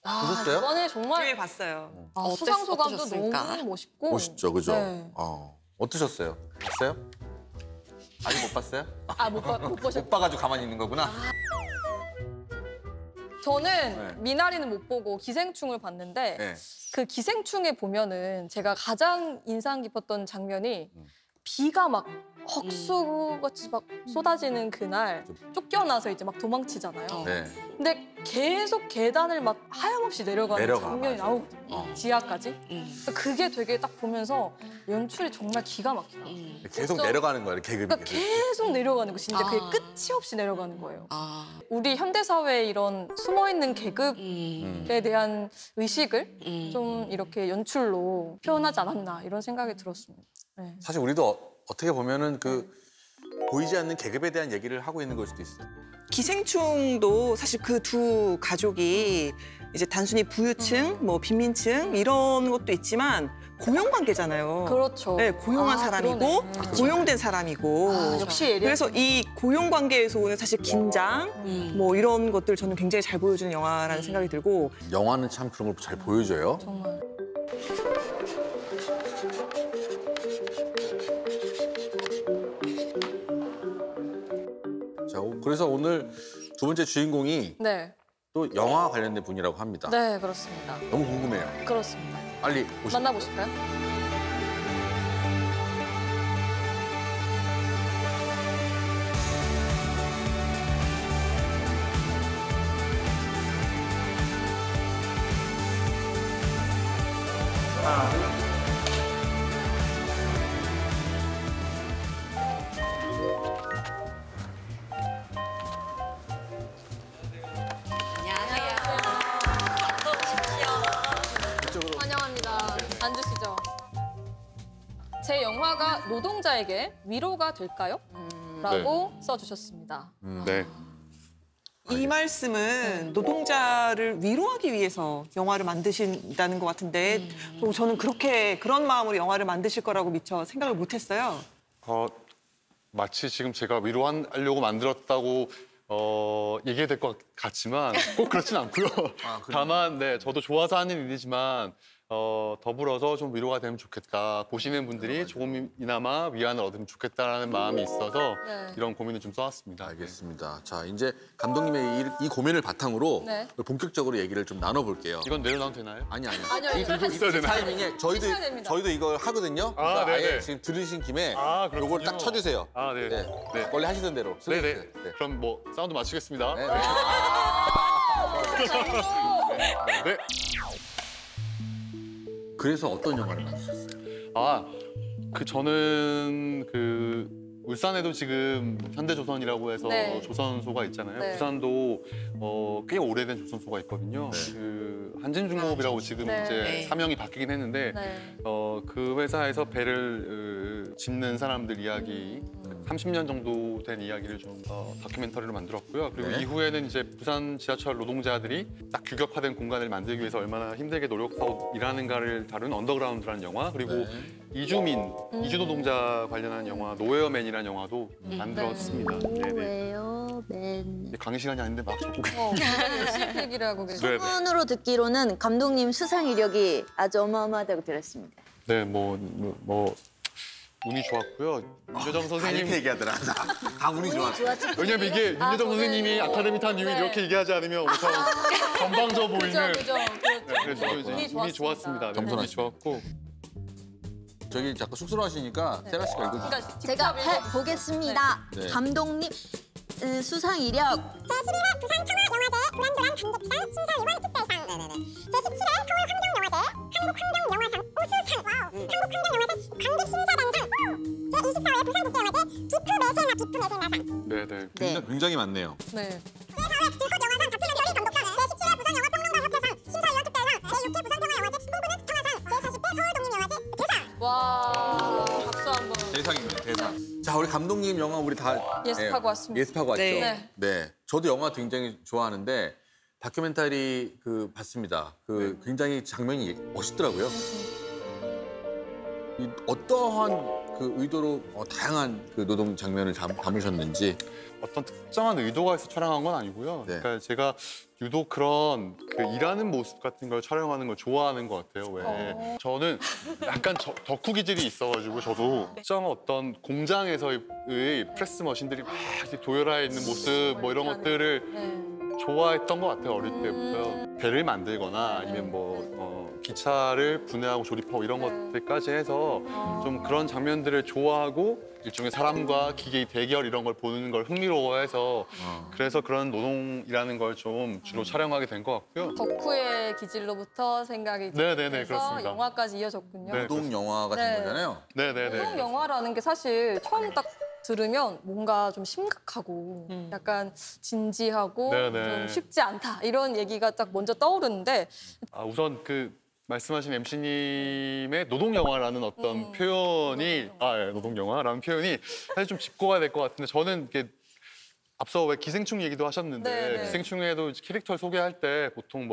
보셨어요? 이번에 네, 정말 봤어요. 수상 소감도 어떠셨습니까? 너무 멋있고. 멋있죠, 그죠? 네. 어떠셨어요? 봤어요? 아직 못 봤어요? 못 보셨. 못 봐가지고 가만히 있는 거구나. 저는 네. 미나리는 못 보고 기생충을 봤는데 네. 그 기생충에 보면은 제가 가장 인상 깊었던 장면이 비가 막 헉수같이 막 쏟아지는 그날 쫓겨나서 이제 막 도망치잖아요. 네. 근데 계속 계단을 막 하염없이 내려가는 내려가, 장면이 맞아. 나오거든요. 지하까지. 그게 되게 딱 보면서 연출이 정말 기가 막히다. 계속 어쩜- 내려가는 거예요, 계급이. 그러니까 계속 내려가는 거 진짜 그게 아. 끝이 없이 내려가는 거예요. 아, 우리 현대 사회의 이런 숨어 있는 계급에 대한 의식을 좀 이렇게 연출로 표현하지 않았나 이런 생각이 들었습니다. 네. 사실 우리도 어떻게 보면은 보이지 않는 계급에 대한 얘기를 하고 있는 걸 수도 있어요. 기생충도 사실 그 두 가족이 이제 단순히 부유층, 뭐 빈민층 이런 것도 있지만 고용 관계잖아요. 그렇죠. 네, 고용한 사람이고 그러네. 고용된 사람이고. 역시 예리하시네. 그래서 이 고용 관계에서 오는 사실 긴장, 뭐 이런 것들 저는 굉장히 잘 보여주는 영화라는 생각이 들고. 영화는 참 그런 걸 잘 보여줘요. 정말. 자, 그래서 오늘 두 번째 주인공이 네. 또 영화 관련된 분이라고 합니다. 네, 그렇습니다. 너무 궁금해요. 그렇습니다. 빨리 보시죠. 만나보실까요? 환영합니다. 앉으시죠. 제 영화가 노동자에게 위로가 될까요? 라고 써주셨습니다. 네. 이 말씀은 노동자를 위로하기 위해서 영화를 만드신다는 것 같은데 저는 그런 마음으로 영화를 만드실 거라고 미처 생각을 못했어요. 마치 지금 제가 위로하려고 만들었다고 얘기해야 될 것 같지만 꼭 그렇진 않고요. 다만 네, 저도 좋아서 하는 일이지만 더불어서 좀 위로가 되면 좋겠다. 보시는 분들이 조금이나마 위안을 얻으면 좋겠다라는 마음이 있어서 네. 이런 고민을 좀 써왔습니다. 알겠습니다. 자, 이제 감독님의 이 고민을 바탕으로 네. 본격적으로 얘기를 좀 나눠볼게요. 이건 내려놔도 되나요? 아니요. 아니요, 이거 들고 있어야 되나요? 타이밍에 있어야 됩니다. 저희도 이걸 하거든요. 아, 그러니까 아예 네네. 지금 들으신 김에 아, 그렇군요. 요걸 딱 쳐주세요. 아, 네. 네. 네. 원래 하시던 대로. 네네. 슬래시트. 네. 그럼 뭐 사운드 맞추겠습니다. 네. 네. 그래서 어떤 영화를 만드셨어요? 저는 울산에도 지금 현대조선이라고 해서 네. 조선소가 있잖아요. 네. 부산도 꽤 오래된 조선소가 있거든요. 한진중공업이라고 지금 네. 이제 네. 사명이 바뀌긴 했는데 네. 그 회사에서 배를 짓는 사람들 이야기 30년 정도 된 이야기를 좀 다큐멘터리로 만들었고요. 그리고 네. 이후에는 이제 부산 지하철 노동자들이 딱 규격화된 공간을 만들기 위해서 얼마나 힘들게 노력하고 일하는가를 다룬 언더그라운드라는 영화 그리고 네. 이주민, 이주 노동자 관련한 영화 노웨어맨이라는 영화도 만들었습니다. 네네. 노웨어맨. 강의 시간이 아닌데 막 적고 열심히 얘기를 계세요. 소문으로 듣기로는 감독님 수상 이력이 아주 어마어마하다고 들었습니다. 네, 뭐 운이 좋았고요. 윤여정 선생님 이렇게 얘기하더라. 다 운이 좋았어. 왜냐면 이게 윤여정 선생님이 아카데미 탄 이후에 이렇게 얘기하지 않으면 엄청 건방져 보이는. 그죠. 네, 그래서 이제 운이 좋았습니다. 네, 운이 좋았고. 저기 자꾸 쑥스러워하시니까 세라 씨가 읽어주세요. 그러니까 제가 해보겠습니다. 네. 네. 감독님 수상 이력. 제11회 부산 평화영화제 불안불안 감독상 심사위원 특별상. 제17회 서울 환경영화제 한국환경영화상 우수상. 한국환경영화제 관객심사단상. 제24회 부산국제영화제 기프메세나상. 네네. 굉장히 많네요. 네. 제4회 들꽃영화상 다큐멘터리 감독상. 제17회 부산영화평론가 협회상 심사위원 특별상. 제6회 부산평화영화제 홍보는 평화상. 제40회 서울독립영화제 대상. 와, 박수 한번. 대상입니다. 대상. 자, 우리 감독님 영화 우리 다 예습하고 왔습니다. 예습하고 왔죠. 네. 네. 저도 영화 굉장히 좋아하는데 다큐멘터리 봤습니다. 굉장히 장면이 멋있더라고요. 어떠한 의도로 다양한 노동 장면을 담으셨는지. 어떤 특정한 의도가 있어 촬영한 건 아니고요. 네. 그러니까 제가 유독 그런 일하는 모습 같은 걸 촬영하는 걸 좋아하는 것 같아요. 왜? 저는 약간 덕후 기질이 있어가지고 저도 특정한 어떤 공장에서의 프레스 머신들이 막 이렇게 도열해 있는 모습 뭐 이런 것들을 좋아했던 것 같아요. 어릴 때부터. 배를 만들거나 아니면 기차를 분해하고 조립하고 이런 것들까지 해서 좀 그런 장면들을 좋아하고 일종의 사람과 기계의 대결 이런 걸 보는 걸 흥미로워해서 그래서 그런 노동이라는 걸 좀 주로 촬영하게 된 것 같고요. 덕후의 기질로부터 생각이 네네네, 돼서 그렇습니다. 영화까지 이어졌군요. 네. 노동 영화 같은 네. 거잖아요. 네네네. 노동 영화라는 게 사실 처음 딱 들으면 뭔가 좀 심각하고 약간 진지하고 네네. 좀 쉽지 않다 이런 얘기가 딱 먼저 떠오르는데 우선 말씀하신 MC님의 노동 영화라는 어떤 표현이 노동 영화라는 표현이 사실 좀 짚고 가야 될 것 같은데 저는 앞서 왜 기생충 얘기도 하셨는데 네네. 기생충에도 캐릭터를 소개할 때 보통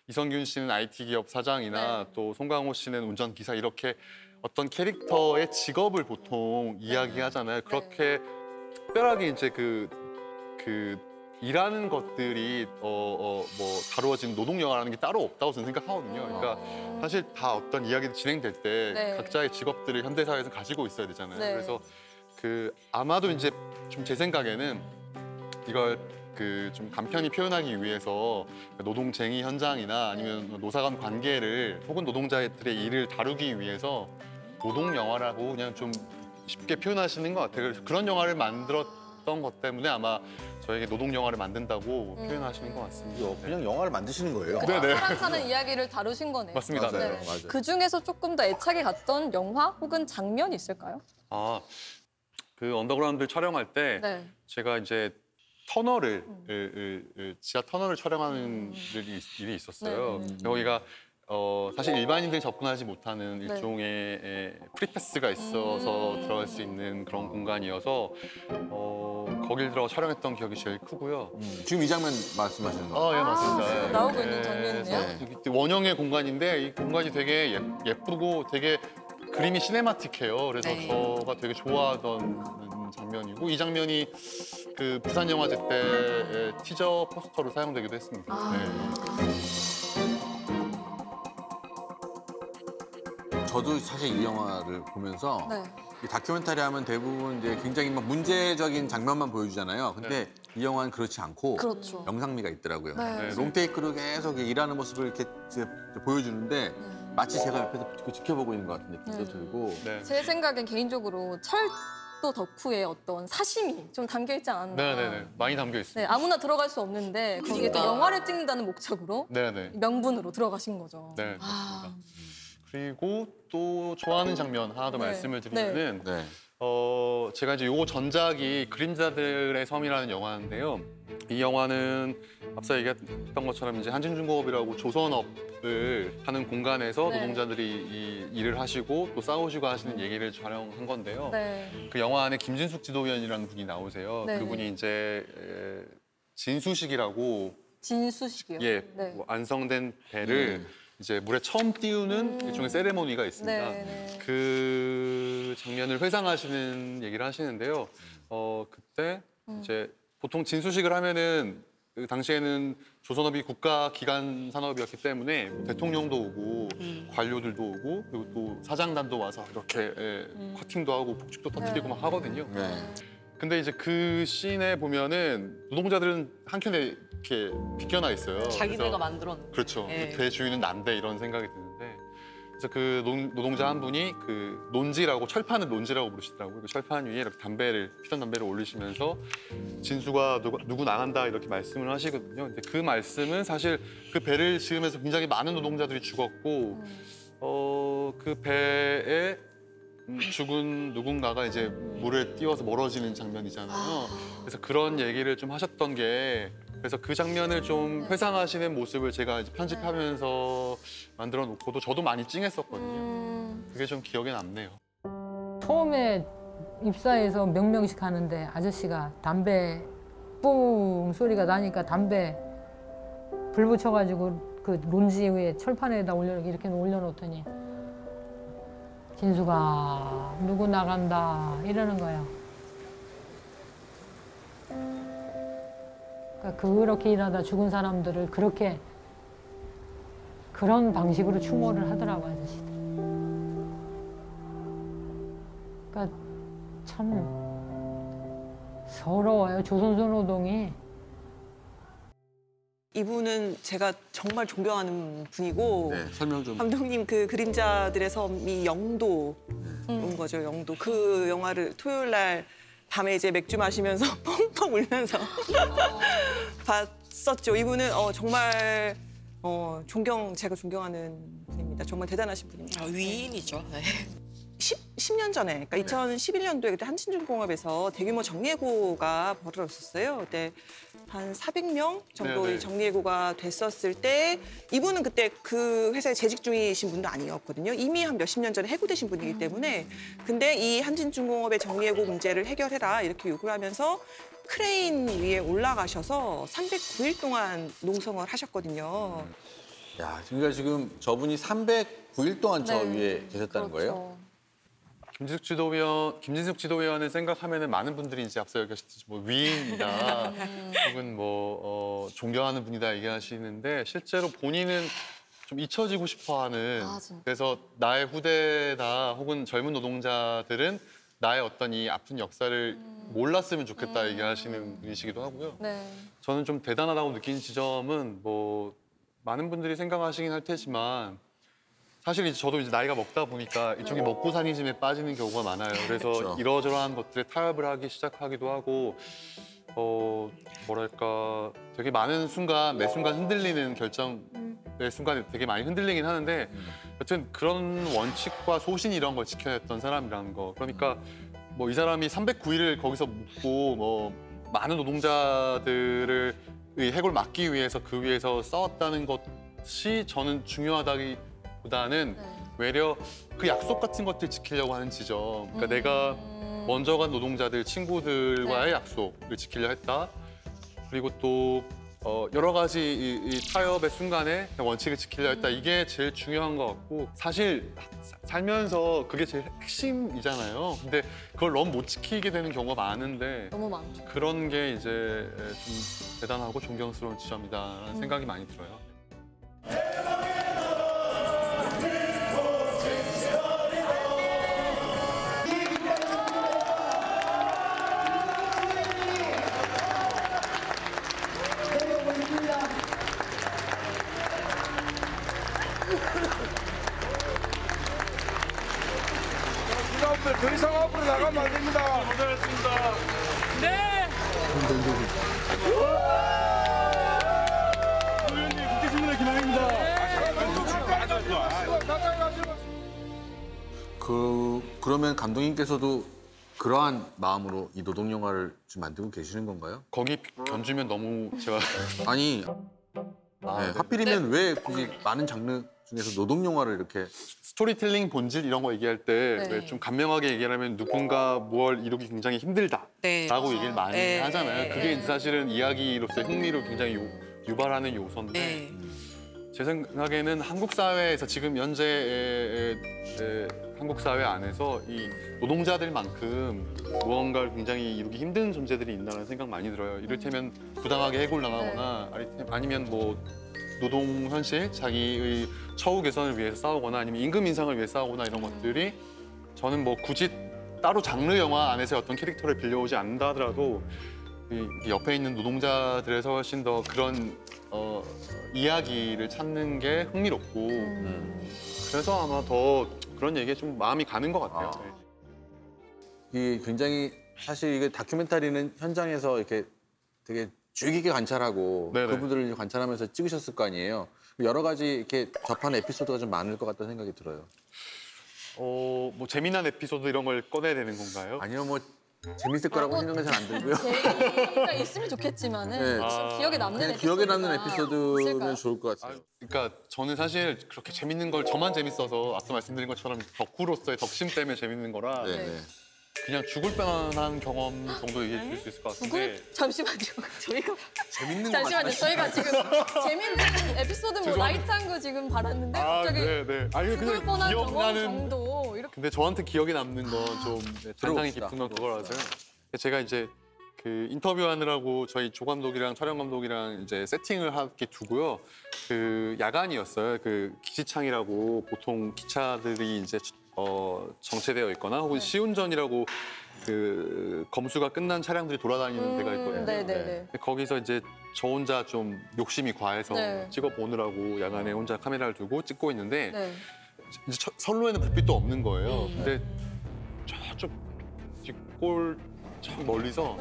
이성균 씨는 IT 기업 사장이나 또 송강호 씨는 운전기사 이렇게 어떤 캐릭터의 직업을 보통 이야기하잖아요. 그렇게 특별하게 이제 일하는 것들이 다루어진 노동 영화라는 게 따로 없다고 저는 생각하거든요. 그러니까 사실 다 어떤 이야기가 진행될 때 네. 각자의 직업들을 현대사회에서 가지고 있어야 되잖아요. 네. 그래서 아마도 이제 좀 제 생각에는 이걸 좀 간편히 표현하기 위해서 노동쟁의 현장이나 아니면 노사 간 관계를 혹은 노동자들의 일을 다루기 위해서 노동 영화라고 그냥 좀 쉽게 표현하시는 것 같아요. 그래서 그런 영화를 만들었던 것 때문에 아마 저에게 노동 영화를 만든다고 표현하시는 것 같습니다. 그냥 영화를 만드시는 거예요. 네네. 사람 사는 이야기를 다루신 거네요. 맞습니다. 맞아요. 네. 맞아요. 그 중에서 조금 더 애착이 갔던 영화 혹은 장면이 있을까요? 언더그라운드 촬영할 때 네. 제가 이제 터널을 지하 터널을 촬영하는 일이 있었어요. 여기가 사실 일반인들이 접근하지 못하는 일종의 프리패스가 있어서 들어갈 수 있는 그런 공간이어서 거길 들어가 촬영했던 기억이 제일 크고요. 지금 이 장면 말씀하시는 거. 예, 맞습니다. 나오고 있는 장면이네요. 되게 원형의 공간인데 이 공간이 되게 예쁘고 되게 그림이 시네마틱해요. 그래서 저가 되게 좋아하던 장면이고 이 장면이 부산 영화제 때 티저 포스터로 사용되기도 했습니다. 저도 사실 이 영화를 보면서 이 다큐멘터리 하면 대부분 이제 굉장히 문제적인 장면만 보여주잖아요. 근데 이 영화는 그렇지 않고 그렇죠. 영상미가 있더라고요. 네. 롱테이크로 계속 일하는 모습을 이렇게 보여주는데 마치 제가 옆에서 지켜보고 있는 것 같은 느낌도 들고. 제 생각엔 개인적으로 철도 덕후의 어떤 사심이 좀 담겨 있지 않았나. 네네네. 많이 담겨 있습니다. 네, 아무나 들어갈 수 없는데 거기에 또 영화를 찍는다는 목적으로 네네. 명분으로 들어가신 거죠. 네, 그렇습니다. 그리고 또 좋아하는 장면 하나 더 말씀을 드리면은 제가 이제 요거 전작이 그림자들의 섬이라는 영화인데요. 이 영화는 앞서 얘기했던 것처럼 이제 한진중공업이라고 조선업을 하는 공간에서 노동자들이 일을 하시고 또 싸우시고 하시는 얘기를 촬영한 건데요. 그 영화 안에 김진숙 지도위원이라는 분이 나오세요. 그분이 이제 진수식이라고 진수식이요? 완성된 배를 이제 물에 처음 띄우는 일종의 세레모니가 있습니다. 네. 그 장면을 회상하시는 얘기를 하시는데요. 그때 이제 보통 진수식을 하면은 그 당시에는 조선업이 국가기관 산업이었기 때문에 대통령도 오고 관료들도 오고 그리고 또 사장단도 와서 이렇게 커팅도 하고 폭죽도 터뜨리고 막 하거든요. 네. 근데 이제 그 씬에 보면은 노동자들은 한켠에 이렇게 비껴나 있어요. 자기네가 그래서 만들었는데. 그렇죠. 예. 대주인은 난데 이런 생각이 드는데 그래서 그 노동자 한 분이 그 논지라고 철판을 논지라고 부르시더라고요. 그 철판 위에 이렇게 피던 담배를 올리시면서 진수가 누구 나간다 이렇게 말씀을 하시거든요. 근데 그 말씀은 사실 그 배를 지으면서 굉장히 많은 노동자들이 죽었고 그 배에 죽은 누군가가 이제 물에 띄워서 멀어지는 장면이잖아요. 그래서 그런 얘기를 좀 하셨던 게 그래서 그 장면을 좀 회상하시는 모습을 제가 이제 편집하면서 만들어 놓고도 저도 많이 찡했었거든요. 그게 좀 기억에 남네요. 처음에 입사해서 몇 명씩 하는데 아저씨가 담배 뿡 소리가 나니까 담배 불 붙여가지고 그 논지 위에 철판에다 이렇게 올려놓더니 진수가 누구 나간다 이러는 거예요. 그러니까 그렇게 일하다 죽은 사람들을 그런 방식으로 추모를 하더라고 아저씨들. 그러니까 참 서러워요 조선소 노동이. 이분은 제가 정말 존경하는 분이고 네, 설명 좀. 감독님 그 그림자들의 섬이 영도인 거죠. 영도. 그 영화를 토요일 날 밤에 이제 맥주 마시면서 펑펑 울면서 봤었죠. 이분은 정말 제가 존경하는 분입니다. 정말 대단하신 분입니다. 위인이죠. 네. 10년 전에, 그러니까 2011년도에 그때 한진중공업에서 대규모 정리해고가 벌어졌었어요. 그때 한 400명 정도의 네네. 정리해고가 됐었을 때 이분은 그때 그 회사에 재직 중이신 분도 아니었거든요. 이미 한 몇십 년 전에 해고되신 분이기 때문에 근데 이 한진중공업의 정리해고 문제를 해결해라 이렇게 요구를 하면서 크레인 위에 올라가셔서 309일 동안 농성을 하셨거든요. 야, 그러니까 지금 저분이 309일 동안 저 네. 위에 계셨다는 거예요? 김진숙 지도위원을 생각하면은 많은 분들이 이제 앞서 얘기하셨듯이 뭐 위인이다 혹은 뭐 존경하는 분이다 얘기하시는데 실제로 본인은 좀 잊혀지고 싶어하는 그래서 나의 후대나 혹은 젊은 노동자들은 나의 어떤 이 아픈 역사를 몰랐으면 좋겠다 얘기하시는 분이시기도 하고요. 네. 저는 좀 대단하다고 느낀 지점은 뭐 많은 분들이 생각하시긴 할 테지만 사실 이제 저도 이제 나이가 먹다 보니까 일종의 먹고 사니즘에 빠지는 경우가 많아요. 그래서 그렇죠. 이러저러한 것들에 타협을 하기 시작하기도 하고 뭐랄까 되게 많은 순간 매 순간 흔들리는 매 순간에 되게 많이 흔들리긴 하는데 여튼 그런 원칙과 소신 이런 걸 지켜냈던 사람이라는 거. 그러니까 뭐 이 사람이 309일을 거기서 묵고 뭐 많은 노동자들의 해고를 막기 위해서 그 위에서 싸웠다는 것이 저는 중요하다기보다는 외려 그 약속 같은 것들 지키려고 하는 지점. 그러니까 내가 먼저 간 노동자들, 친구들과의 약속을 지키려 했다. 그리고 또 여러 가지 이 타협의 순간에 원칙을 지키려 했다. 이게 제일 중요한 것 같고 사실 살면서 그게 제일 핵심이잖아요. 근데 그걸 너무 못 지키게 되는 경우가 많은데 너무 많죠. 그런 게 이제 좀 대단하고 존경스러운 지점이다라는 생각이 많이 들어요. 더 이상 앞으로 나가면 안 됩니다. 고생하셨습니다. 네. 의원님 국제신문의 김학입니다. 그러면 감독님께서도 그러한 마음으로 이 노동 영화를 지금 만들고 계시는 건가요? 거기 견주면 너무 제가 아니 하필이면 왜 굳이 많은 장르 중에서 노동 영화를 이렇게 스토리텔링 본질 이런 거 얘기할 때 네. 좀 간명하게 얘기하면 누군가 무엇을 이루기 굉장히 힘들다라고 네. 얘기를 많이 네. 하잖아요. 그게 사실은 이야기로서의 흥미를 굉장히 유발하는 요소인데 네. 제 생각에는 한국 사회에서 지금 현재 한국 사회 안에서 이 노동자들만큼 무언가를 굉장히 이루기 힘든 존재들이 있다는 생각 많이 들어요. 이를테면 부당하게 해고당하거나 아니면 뭐 노동 현실, 자기의 처우 개선을 위해서 싸우거나 아니면 임금 인상을 위해 싸우거나 이런 것들이 저는 뭐 굳이 따로 장르 영화 안에서 어떤 캐릭터를 빌려오지 않는다 하더라도 이 옆에 있는 노동자들에서 훨씬 더 그런 이야기를 찾는 게 흥미롭고 그래서 아마 더 그런 얘기에 좀 마음이 가는 것 같아요. 이 굉장히 사실 이게 다큐멘터리는 현장에서 이렇게 되게 주의 깊게 관찰하고 네네. 그분들을 관찰하면서 찍으셨을 거 아니에요. 여러 가지 이렇게 접한 에피소드가 좀 많을 것 같다는 생각이 들어요. 뭐 재미난 에피소드 이런 걸 꺼내야 되는 건가요? 아니요, 뭐 재밌을 거라고 생각은 잘 안 들고요. 재미가 있으면 좋겠지만은 네. 좀 기억에 남는 그냥 기억에 남는 에피소드가 에피소드면 있을까요? 좋을 것 같아요. 그러니까 저는 사실 그렇게 재밌는 걸 저만 재밌어서 앞서 말씀드린 것처럼 덕후로서의 덕심 때문에 재밌는 거라 네. 그냥 죽을 뻔한 경험 정도 얘기해 줄 수 있을 것 같은데 잠시만요. 저희가 재밌는 거 잠시만요. 저희가 지금 재밌는 에피소드 뭐 죄송합니다. 라이트한 거 지금 받았는데 갑자기 네네. 아니 죽을 그냥 뻔한 경험 기억나는 정도 이렇게 근데 저한테 기억에 남는 건 좀 잔상이 들어봅시다. 깊은 건 그거라서요. 제가 이제 그 인터뷰하느라고 저희 조감독이랑 촬영 감독이랑 이제 세팅을 하게 두고요. 그 야간이었어요. 그 기지창이라고 보통 기차들이 이제 정체되어 있거나 혹은 시운전이라고 그 검수가 끝난 차량들이 돌아다니는 데가 있거든요. 네네네. 거기서 이제 저 혼자 좀 욕심이 과해서 네. 찍어보느라고 야간에 혼자 카메라를 두고 찍고 있는데 네. 이제 선로에는 불빛도 없는 거예요. 근데 저쪽 뒷골 저 멀리서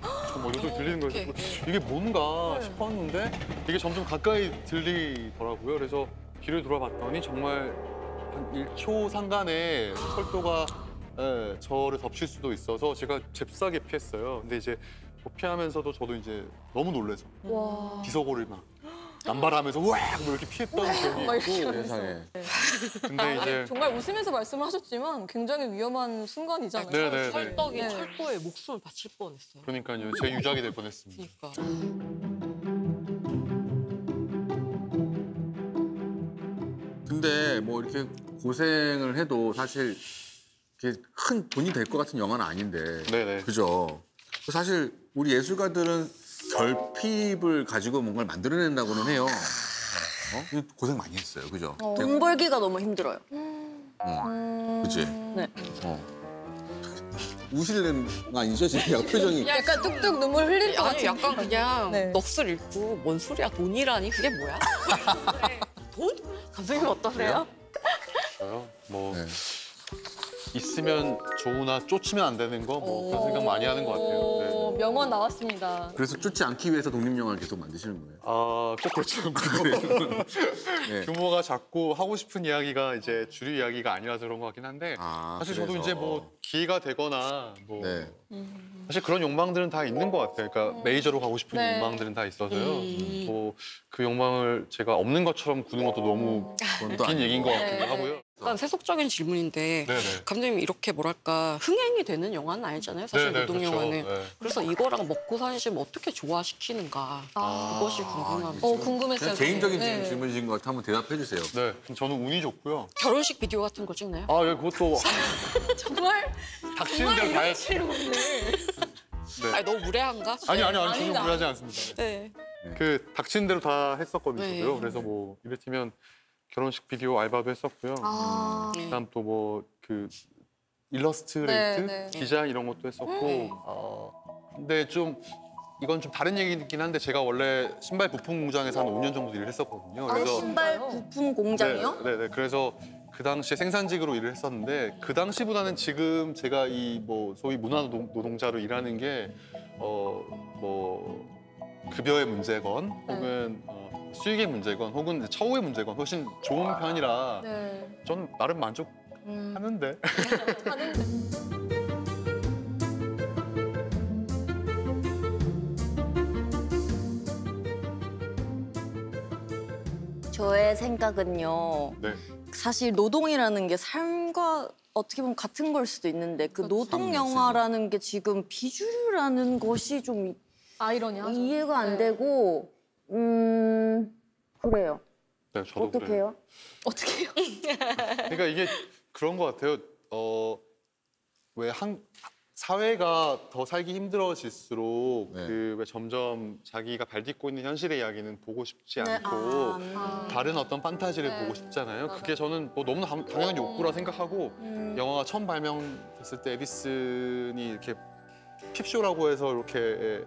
저 멀리 소리 들리는 거예요. 이게 뭔가 싶었는데 이게 점점 가까이 들리더라고요. 그래서 뒤를 돌아봤더니 정말 한 1초 상간에 철도가 저를 덮칠 수도 있어서 제가 잽싸게 피했어요. 근데 이제 피하면서도 저도 이제 너무 놀라서 와. 비서고를 막 남발하면서 우악 뭐 이렇게 피했던 기억이 막 있고 이렇게 세상에. 근데 이제 정말 웃으면서 말씀을 하셨지만 굉장히 위험한 순간이잖아요. 네네네. 찰떡이 네. 철도에 목숨을 바칠 뻔했어요. 그러니까요. 제 유작이 될 뻔했습니다. 그러니까. 근데 뭐 이렇게 고생을 해도 사실 이렇게 큰 돈이 될 것 같은 영화는 아닌데. 네네. 그죠? 사실 우리 예술가들은 결핍을 가지고 뭔가를 만들어낸다고는 해요. 고생 많이 했어요. 그죠? 돈 벌기가 너무 힘들어요. 그치? 네. 우실래는 아니죠? 지금 약간 표정이. 약간 뚝뚝 눈물 흘릴 것 아니 같은 약간 그냥 네. 넋을 잃고 뭔 소리야 돈이라니 그게 뭐야? 돈? 감독님 어떠세요? 저요? 뭐 네. 있으면 좋으나 쫓으면 안 되는 거 뭐 그런 생각 많이 하는 것 같아요. 네. 명언 나왔습니다. 그래서 쫓지 않기 위해서 독립영화를 계속 만드시는 거예요. 꼭 그렇지 않고 네. 규모가 작고 하고 싶은 이야기가 이제 주류 이야기가 아니라서 그런 것 같긴 한데 사실 저도 그래서. 이제 뭐 기회가 되거나 뭐 네. 사실 그런 욕망들은 다 있는 것 같아요. 그러니까 메이저로 가고 싶은 네. 욕망들은 다 있어서요. 뭐 그 욕망을 제가 없는 것처럼 구는 것도 너무 그건 또 웃긴 아니고. 얘기인 것 같기도 네. 하고요. 약간 세속적인 질문인데 네네. 감독님 이렇게 뭐랄까 흥행이 되는 영화는 아니잖아요. 사실 네네, 노동 그렇죠. 영화는. 네. 그래서 이거랑 먹고 사시면 어떻게 조화시키는가 그것이 궁금합니다. 궁금했어요. 그냥 개인적인 네. 질문이신 것 같아 한번 대답해 주세요. 네, 그럼 저는 운이 좋고요. 결혼식 비디오 같은 거 찍나요? 아, 예, 그것도 정말 닥치는 대로 다 했... 질문을. 네. 아니 너무 무례한가? 아니, 전혀 아니다. 무리하지 않습니다. 네. 그 닥치는 대로 다 했었거든요. 네. 저도요. 그래서 뭐 이를테면 결혼식 비디오 알바도 했었고요. 그다음 또 뭐 그 일러스트레이트, 네, 네. 디자인 이런 것도 했었고. 근데 좀 이건 좀 다른 얘기긴 한데 제가 원래 신발 부품 공장에서 한 5년 정도 일을 했었거든요. 그래서 신발 부품 공장이요? 네. 그래서 그 당시에 생산직으로 일을 했었는데 그 당시보다는 지금 제가 이 뭐 소위 문화 노동자로 일하는 게 뭐 급여의 문제건 혹은 수익의 문제건 혹은 처우의 문제건 훨씬 좋은 편이라 네. 전 나름 만족하는데. 저의 생각은요. 네. 사실 노동이라는 게 삶과 어떻게 보면 같은 걸 수도 있는데 그 노동 영화라는 게 지금 비주류라는 것이 좀 아이러니하죠. 이해가 안 네. 되고 그래요. 네, 저도 어떻게 그래요. 해요? 어떻게 해요? 그러니까 이게 그런 것 같아요. 왜 사회가 더 살기 힘들어질수록 왜 점점 자기가 발딛고 있는 현실의 이야기는 보고 싶지 않고 다른 어떤 판타지를 보고 싶잖아요. 그게 저는 뭐 너무 당연한 욕구라 생각하고 영화가 처음 발명됐을 때 에디슨이 이렇게 핍쇼라고 해서 이렇게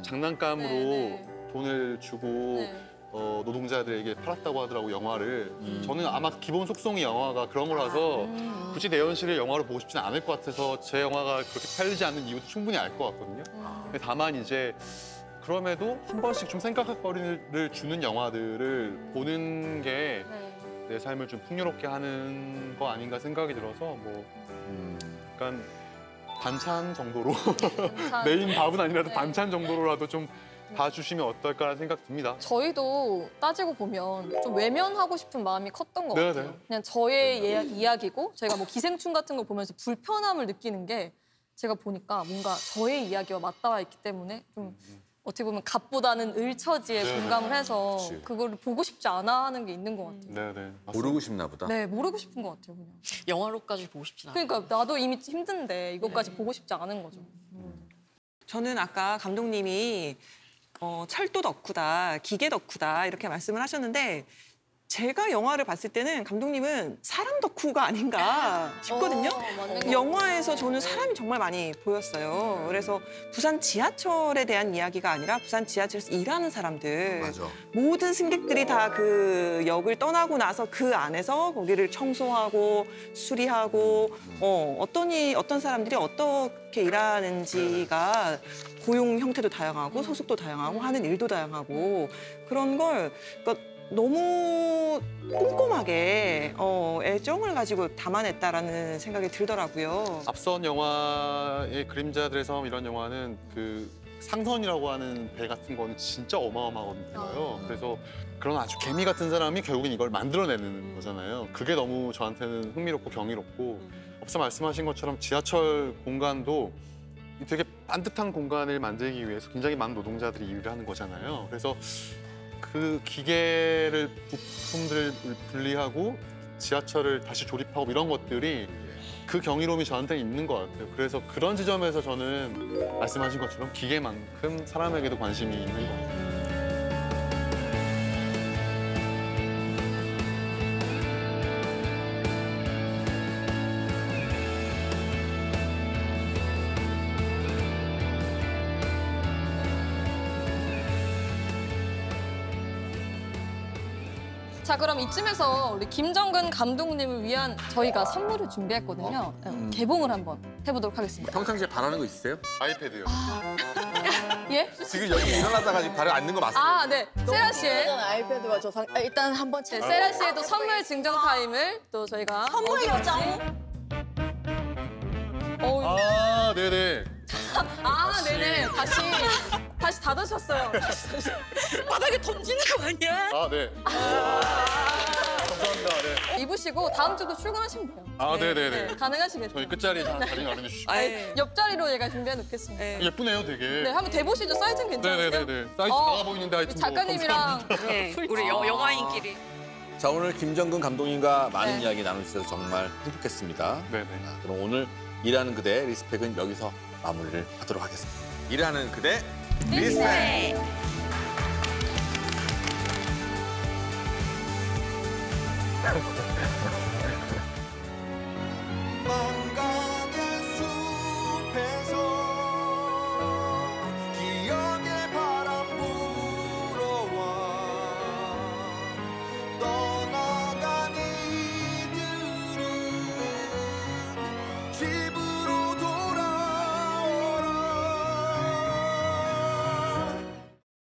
장난감으로 돈을 주고 노동자들에게 팔았다고 하더라고 영화를. 저는 아마 기본 속성이 영화가 그런 거라서 굳이 내 현실을 영화로 보고 싶지는 않을 것 같아서 제 영화가 그렇게 팔리지 않는 이유도 충분히 알 것 같거든요. 근데 다만 이제 그럼에도 한 번씩 좀 생각할 거리를 주는 영화들을 보는 게 내 삶을 좀 풍요롭게 하는 거 아닌가 생각이 들어서 뭐 약간 반찬 정도로 메인 밥은 아니라도 반찬 정도로라도 좀 봐주시면 어떨까라는 생각 듭니다. 저희도 따지고 보면 좀 외면하고 싶은 마음이 컸던 것 같아요. 그냥 저의 이야기고 저희가 뭐 기생충 같은 걸 보면서 불편함을 느끼는 게 제가 보니까 뭔가 저의 이야기와 맞닿아 있기 때문에 좀 어떻게 보면 갑보다는 을처지에 공감을 해서 그걸 보고 싶지 않아 하는 게 있는 것 같아요. 네네. 모르고 싶나 보다. 네, 모르고 싶은 것 같아요, 그냥. 영화로까지 보고 싶진 않아요. 그러니까 나도 이미 힘든데 이것까지 보고 싶지 않은 거죠. 저는 아까 감독님이 철도 덕후다, 기계 덕후다 이렇게 말씀을 하셨는데 제가 영화를 봤을 때는 감독님은 사람 덕후가 아닌가 싶거든요. 영화에서 저는 사람이 정말 많이 보였어요. 그래서 부산 지하철에 대한 이야기가 아니라 부산 지하철에서 일하는 사람들. 맞아. 모든 승객들이 다 그 역을 떠나고 나서 그 안에서 거기를 청소하고 수리하고 어떤 사람들이 어떻게 일하는지가 고용 형태도 다양하고 소속도 다양하고 하는 일도 다양하고 그런 걸 그러니까 너무 꼼꼼하게 애정을 가지고 담아냈다라는 생각이 들더라고요. 앞선 영화의 그림자들의 섬 이런 영화는 그 상선이라고 하는 배 같은 거는 진짜 어마어마하거든요. 그래서 그런 아주 개미 같은 사람이 결국엔 이걸 만들어내는 거잖아요. 그게 너무 저한테는 흥미롭고 경이롭고 앞서 말씀하신 것처럼 지하철 공간도 되게 반듯한 공간을 만들기 위해서 굉장히 많은 노동자들이 일을 하는 거잖아요. 그래서 그 기계를 부품들을 분리하고 지하철을 다시 조립하고 이런 것들이 그 경이로움이 저한테는 있는 것 같아요. 그래서 그런 지점에서 저는 말씀하신 것처럼 기계만큼 사람에게도 관심이 있는 것 같아요. 자, 그럼 이쯤에서 우리 김정근 감독님을 위한 저희가 선물을 준비했거든요. 개봉을 한번 해보도록 하겠습니다. 평상시에 바라는 거 있으세요? 아이패드요. 예? 지금 여기 일어나다가 지금 바로 앉는 거 맞습니다. 아, 네. 세라 씨의 아이패드와 일단 한번 네, 세라 씨의 또 선물 증정 타임을 또 저희가 선물 요정. 아, 네네. 아, 네네. 다시 닫으셨어요. 바닥에 던지는 거 아니야? 아, 네. 감사합니다. 네. 입으시고 다음 주도 출근하시면 돼요. 아, 네네네. 가능하시겠죠? 저희 끝자리 자리 마련해 주시고. 옆자리로 얘가 준비해 놓겠습니다. 예쁘네요, 되게. 네, 한번 대보시죠. 사이즈는 괜찮으세요? 네네네. 사이즈 작아 보이는데 하여튼 작가님이랑 네, 우리 영화인끼리. 자, 오늘 김정근 감독님과 많은 이야기 나누셔서 정말 행복했습니다. 네네. 그럼 오늘 일하는 그대 리스펙은 여기서 마무리를 하도록 하겠습니다. 일하는 그대 리스펙!